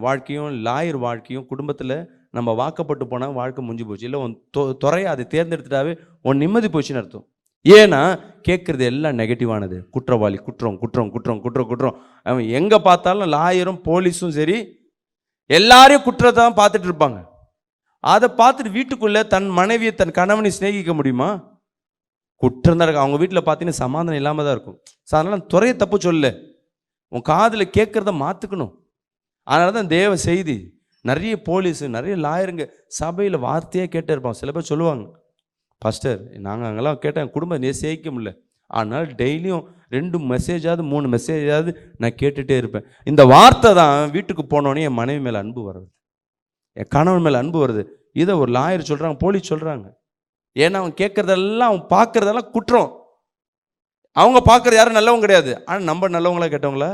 வாழ்க்கையும் லாயர் வாழ்க்கையும் குடும்பத்தில் நம்ம வாக்கப்பட்டு போனால் வாழ்க்கை முடிஞ்சு போச்சு. இல்லை உன் துறையை அதை தேர்ந்தெடுத்துட்டாவே உன் நிம்மதி போச்சுன்னு அர்த்தம். ஏன்னா கேட்குறது எல்லாம் நெகட்டிவானது. குற்றவாளி, குற்றம் குற்றம் குற்றம் குற்றம் குற்றம். அவன் எங்கே பார்த்தாலும் லாயரும் போலீஸும் சரி எல்லாரையும் குற்றத்தை தான் பார்த்துட்டு இருப்பாங்க. அதை பார்த்துட்டு வீட்டுக்குள்ளே தன் மனைவியை தன் கணவனை சிநேகிக்க முடியுமா? குற்றம் தான் இருக்கு. அவங்க வீட்டில் பார்த்தீங்கன்னா சமாதானம் இல்லாமல் தான் இருக்கும். ஸோ அதனால் துறையை தப்பு சொல்ல, உன் காதில் கேட்குறத மாற்றுக்கணும். அதனால தான் தேவ செய்தி நிறைய போலீஸு நிறைய லாயருங்க சபையில் வார்த்தையே கேட்டே இருப்பாங்க. சில பேர் சொல்லுவாங்க, பாஸ்டர் நாங்கள் அங்கெல்லாம் கேட்டேன், குடும்பம் நேசிக்க முடியல, ஆனால் டெய்லியும் 2 மெசேஜாவது 3 மெசேஜாவது நான் கேட்டுகிட்டே இருப்பேன். இந்த வார்த்தை தான் வீட்டுக்கு போனோடனே என் மனைவி மேலே அன்பு வருது, என் கணவன் மேலே அன்பு வருது. இதை ஒரு லாயர் சொல்கிறாங்க, போலீஸ் சொல்கிறாங்க. ஏன்னா அவன் கேட்குறதெல்லாம் அவன் பார்க்குறதெல்லாம் குற்றம். அவங்க பார்க்குறது யாரும் நல்லவங்க கிடையாது. ஆனால் நம்ம நல்லவங்களா கேட்டவங்களா?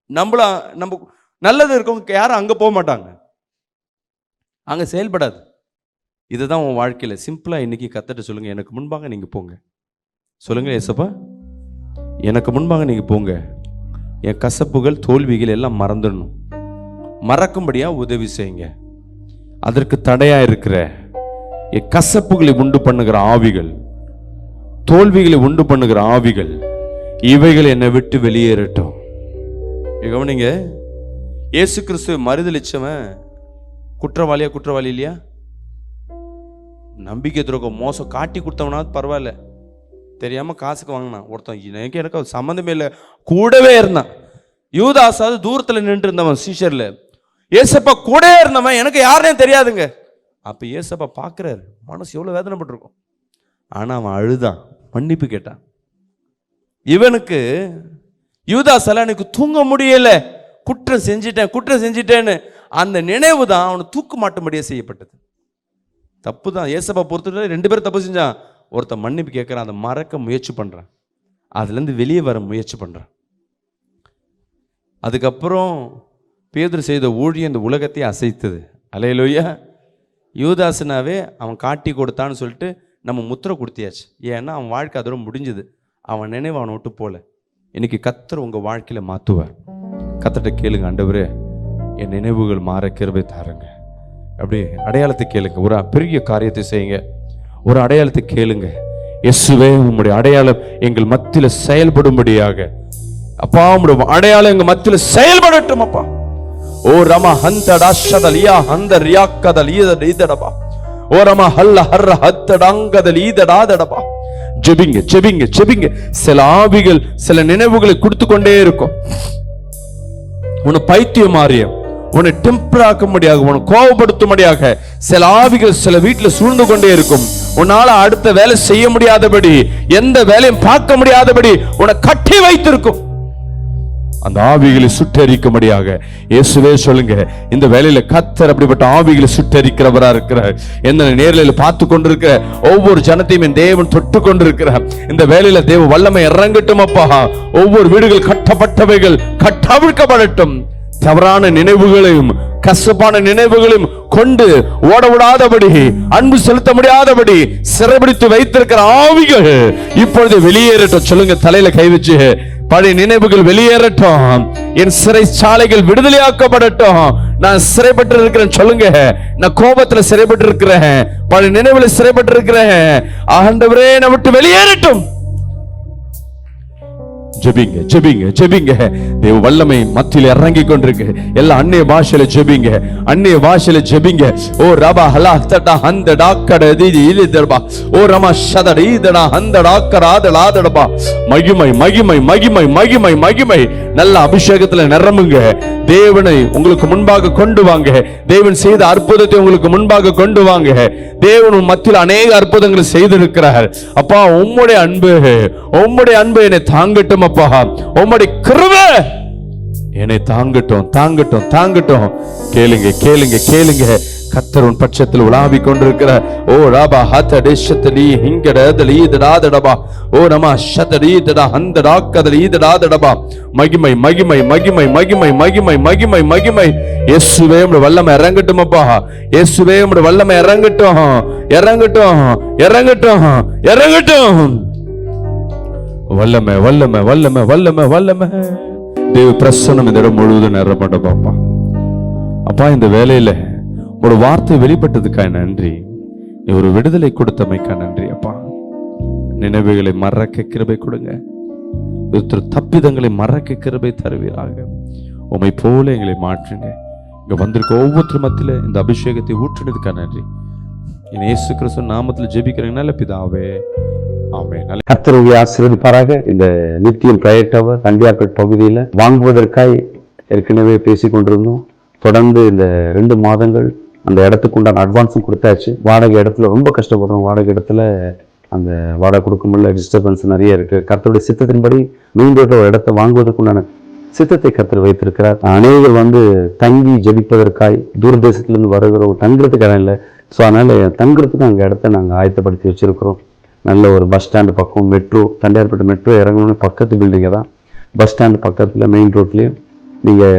நம்ம நல்லது இருக்கவங்க யாரும் அங்கே போக மாட்டாங்க, அங்கே செயல்படாது. இதுதான் உன் வாழ்க்கையில் சிம்பிளாக இன்றைக்கி கற்றுட்டு சொல்லுங்கள், எனக்கு முன்பாக நீங்கள் போங்க. சொல்லுங்கள், ஏசப்பா எனக்கு முன்பாக நீங்கள் போங்க. என் கசப்புகள் தோல்விகள் எல்லாம் மறந்துடணும், மறக்கும்படியாக உதவி செய்யுங்க. அதற்கு தடையாக இருக்கிற என் கசப்புகளை உண்டு பண்ணுகிற ஆவிகள், தோல்விகளை உண்டு பண்ணுகிற ஆவிகள், இவைகள் என்னை விட்டு வெளியேறட்டும். கவனிங்க, இயேசு கிறிஸ்து மறுதலிச்சவன் குற்றவாளியா குற்றவாளி இல்லையா? நம்பிக்கை துரோகம் மோசம் காட்டி கொடுத்தவனாவது பரவாயில்ல, தெரியாம காசுக்கு வாங்கினான் ஒருத்தன், எனக்கு சம்மந்தமே இல்லை, கூடவே இருந்தான். யூதாசாவது தூரத்தில் நின்று இருந்தவன் சீஷர்ல, ஏசப்பா கூட இருந்தவன் எனக்கு யாருனே தெரியாதுங்க. அப்ப ஏசப்பா பார்க்குறாரு, மனசு எவ்வளோ வேதனைப்பட்டிருக்கும். ஆனா அவன் அழுதான், மன்னிப்பு கேட்டான். இவனுக்கு யூதாசால எனக்கு தூங்க முடியல, குற்றம் செஞ்சிட்டேன்னு அந்த நினைவு தான் அவனை தூக்கு மாட்டும்படியே செய்யப்பட்டது. தப்பு தான். ஏசப்பா பொறுத்த 2 பேரும் தப்பு செஞ்சான். ஒருத்தன் மன்னிப்பு கேட்குறான், அதை மறக்க முயற்சி பண்ணுறான், அதுலேருந்து வெளியே வர முயற்சி பண்ணுறான். அதுக்கப்புறம் பேதுரு செய்த ஊழியம் இந்த உலகத்தை அசைத்தது. அல்லேலூயா. யூதாசனாவே அவன் காட்டி கொடுத்தான்னு சொல்லிட்டு நம்ம முத்திரை கொடுத்தியாச்சு. ஏன்னா அவன் வாழ்க்கை அதோட முடிஞ்சது. அவன் நினைவு அவனை விட்டு போல. இன்னைக்கு கர்த்தர் உங்கள் வாழ்க்கையில் மாற்றுவார். கர்த்தர்ட்ட கேளுங்க, ஆண்டவரே என் நினைவுகள் மாற கிருபை தாருங்க. அப்படி அடையாளத்தை கேளுங்க, ஒரு பெரிய காரியத்தை செய்யுங்க, ஒரு அடையாளத்தை கேளுங்க. இயேசுவே உம்முடைய அடையாளம் எங்கள் மத்தியில் செயல்படும்படியாக அப்பா, உம்முடைய அடையாளம் எங்கள் மத்தியில் செயல்படட்டும் அப்பா. ஓ ரமா ஹந்தடாஷதலியா ஹந்தரியாக்கதல் ஈதடபா, ஓ ரமா ஹல்ல ஹர்ர ஹத்தடாங்கதல் ஈதடாதடபா. ஜெபிங்க ஜெபிங்க ஜெபிங்க. சில ஆவிகள் சில நினைவுகளை கொடுத்து கொண்டே இருக்கும். உன்னை பைத்தியம் மாறியம், உன்னை டெம்பர் ஆக்கும்படியாக, உன்னை கோபப்படுத்தும்படியாக சில ஆவிகள் சில வீட்டில் சூழ்ந்து கொண்டே இருக்கும். உன்னால அடுத்த வேலை செய்ய முடியாதபடி, எந்த வேலையும் பார்க்க முடியாதபடி உன்னை கட்டி வைத்திருக்கும். அந்த ஆவிகளை சுட்டரிக்கும்படியாக இயேசுவே சொல்லுங்க, இந்த வேலையில கர்த்தர் அப்படிப்பட்ட ஆவிகளை சுட்டரிக்கிறவரா இருக்கிறார். என்ன நேரில் பார்த்து கொண்டிருக்கிற ஒவ்வொரு ஜனத்தையும் என் தேவன் தொட்டு கொண்டிருக்கிறார். இந்த வேலையில தேவ வல்லமை இறங்கட்டும் அப்பா. ஒவ்வொரு வீடுகள் கட்டப்பட்டவைகள் கட்டவிழ்க்கப்படட்டும். தவறான நினைவுகளையும் கசப்பான நினைவுகளையும் கொண்டு ஓட விடாதபடி, அன்பு செலுத்த முடியாதபடி சிறைபிடித்து வைத்திருக்கிற ஆவிகள் இப்பொழுது வெளியேறட்டும். சொல்லுங்க, தலையில கை வச்சு பழைய நினைவுகள் வெளியேறட்டும். என் சிறைச்சாலைகள் விடுதலையாக்கப்படட்டும். நான் சிறைப்பட்டு இருக்கிறேன் சொல்லுங்க. நான் கோபத்துல சிறைப்பட்டு இருக்கிறேன், பழைய நினைவுல சிறைப்பட்டு இருக்கிறேன். ஆண்டவரே என்னை விட்டு வெளியேறட்டும். ஜெபிங்க, ஜெபிங்க, ஜெபிங்க. தேவ வல்லமை மத்தியில இறங்கி கொண்டிருக்கு. எல்லாம் அந்நிய பாஷையில ஜெபிங்க, அந்நிய பாஷையில ஜெபிங்க. ஓ ரபா ஹலா தடா ஹந்த டாக்கட தி இலிதர்பா. ஓ ரமா ஷதடி இதடா ஹந்த டாக்கராதலாதடபா. மகிமை மகிமை மகிமை மகிமை மகிமை. நல்ல அபிஷேகத்துல நிரம்புங்க. தேவனை உங்களுக்கு முன்பாக கொண்டு வாங்க. தேவன் செய்த அற்புதத்தை உங்களுக்கு முன்பாக கொண்டு வாங்க. தேவன் மத்தியில் அநேக அற்புதங்களை செய்திருக்கிறார். அப்பா, உம்முடைய அன்பு, உம்முடைய அன்பு என்னை தாங்கட்டும் அப்பா. உம்முடைய கிருபை என்னை தாங்கட்டும், தாங்கட்டும், தாங்கட்டும். கேளுங்க, கேளுங்க, கேளுங்க. கர்த்தர் உன் பட்சத்தில் உலாவிக் கொண்டிருக்கிறார். ஓ ராபா ஹதடி ஷதலி ஹிங்கடதலி தடாதடபா. ஓ நம ஷதடி தடா ஹந்தடாக்கதலி தடாதடபா. மகிமை மகிமை மகிமை மகிமை மகிமை மகிமை மகிமை. இயேசுவே உம்முடைய வல்லமை இறங்கட்டும் அப்பா. இயேசுவே உம்முடைய வல்லமை இறங்கட்டும், இறங்கட்டும், இறங்கட்டும், இறங்கட்டும். வல்லமை வல்லமை வல்லமை வல்லமை வல்லமை. தேவ பிரசன்னம் இந்த இடம் முழுவதும் நிரப்பட்டும் பாப்பா. அப்பா, இந்த வேலையில ஒரு வார்த்தை வெளிப்பட்டதுக்காக நன்றி. ஒரு விடுதலை கொடுத்தமைக்கா நன்றி அப்பா. நினைவுகளை மறக்க கிருபை கொடுங்க. தப்பிதங்களை மறக்க கிருபை தருவீராக. உம்மை போல எங்களை மாற்றுங்க. இங்க வந்திருக்க ஒவ்வொருத்தர் மத்தியில இந்த அபிஷேகத்தை ஊற்றினதுக்காக நன்றி. இயேசு கிறிஸ்து நாமத்தில் ஜெபிக்கிறேன் நல்ல பிதாவே, ஆமென். கர்த்தருடைய ஆசீர்வதிப்பாராக. இந்த நித்தியம் பிரயர் டவர் தண்டியார்பேட் பகுதியில் வாங்குவதற்காய் ஏற்கனவே பேசிக் கொண்டிருந்தோம். தொடர்ந்து இந்த 2 மாதங்கள் அந்த இடத்துக்கு உண்டான அட்வான்ஸும் கொடுத்தாச்சு. வாடகை இடத்துல ரொம்ப கஷ்டப்படுறோம். வாடகை இடத்துல அந்த வாடகை கொடுக்க முடியல, டிஸ்டர்பன்ஸ் நிறைய இருக்குது. கர்த்தருடைய சித்தத்தின்படி மெயின் ரோட்டில் ஒரு இடத்தை வாங்குவதற்கு உண்டான சித்தத்தை கர்த்தர் வைத்திருக்கிறார். அநேகர் தங்கி ஜெபிப்பதற்காய் தூரதேசத்திலிருந்து வருகிறோம். தங்குறதுக்கு இடம் இல்லை. ஸோ அதனால் தங்குறதுக்கு அங்கே இடத்த நாங்கள் ஆயத்தப்படுத்தி வச்சுருக்கிறோம். நல்ல ஒரு பஸ் ஸ்டாண்டு பக்கம், மெட்ரோ, தண்டையார்பேட்டை மெட்ரோ இறங்கணும்னு பக்கத்து பில்டிங்கை தான். பஸ் ஸ்டாண்டு பக்கத்தில் மெயின் ரோட்லேயும் நீங்கள்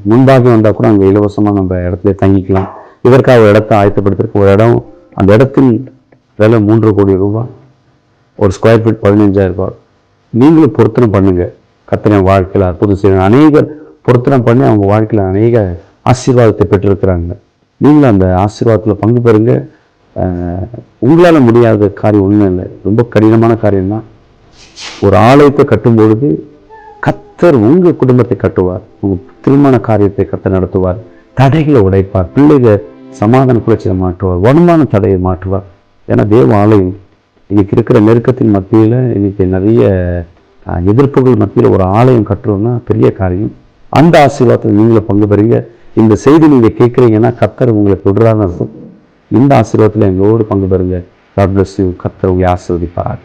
முன்பாக வந்தால் கூட அங்கே இலவசமாக நம்ம இடத்துல தங்கிக்கலாம். இதற்காக ஒரு இடத்த ஆயத்தப்படுத்திருக்க ஒரு இடம். அந்த இடத்தின் விலை 3 கோடி ரூபாய். ஒரு ஸ்கொயர் ஃபீட் 15,000 ரூபாய். நீங்களும் பொருத்தனை பண்ணுங்கள். கர்த்தர் வாழ்க்கையில் அற்புதம் செய்யணும். அநேகர் பொருத்தனை பண்ணி அவங்க வாழ்க்கையில் அநேக ஆசீர்வாதத்தை பெற்றிருக்கிறாங்க. நீங்களும் அந்த ஆசீர்வாதத்தில் பங்கு பெறுங்க. உங்களால் முடியாத காரியம் ஒன்றும் இல்லை. ரொம்ப கடினமான காரியம்தான். ஒரு ஆலயத்தை கட்டும் பொழுது கர்த்தர் உங்கள் குடும்பத்தை கட்டுவார். உங்கள் திருமண காரியத்தை கர்த்தர் நடத்துவார். தடைகளை உடைப்பார். பிள்ளைகள் சமாதான குலைச்சலை மாற்றுவார். வருமான தடையை மாற்றுவார். ஏன்னா தேவ ஆலயம் இன்னைக்கு இருக்கிற நெருக்கத்தின் மத்தியில், இன்னைக்கு நிறைய எதிர்ப்புகள் மத்தியில் ஒரு ஆலயம் கட்டுறோம்னா பெரிய காரியம். அந்த ஆசீர்வாதத்தில் நீங்களும் பங்கு பெறுங்க. இந்த செய்தி நீங்கள் கேட்குறீங்கன்னா கர்த்தர் உங்களை தொடரான அர்த்தம். இந்த ஆசீர்வாதத்தில் எங்களோடு பங்கு பெறுங்க. God bless you. கர்த்தர் உங்களை ஆசீர்வதிப்பார்.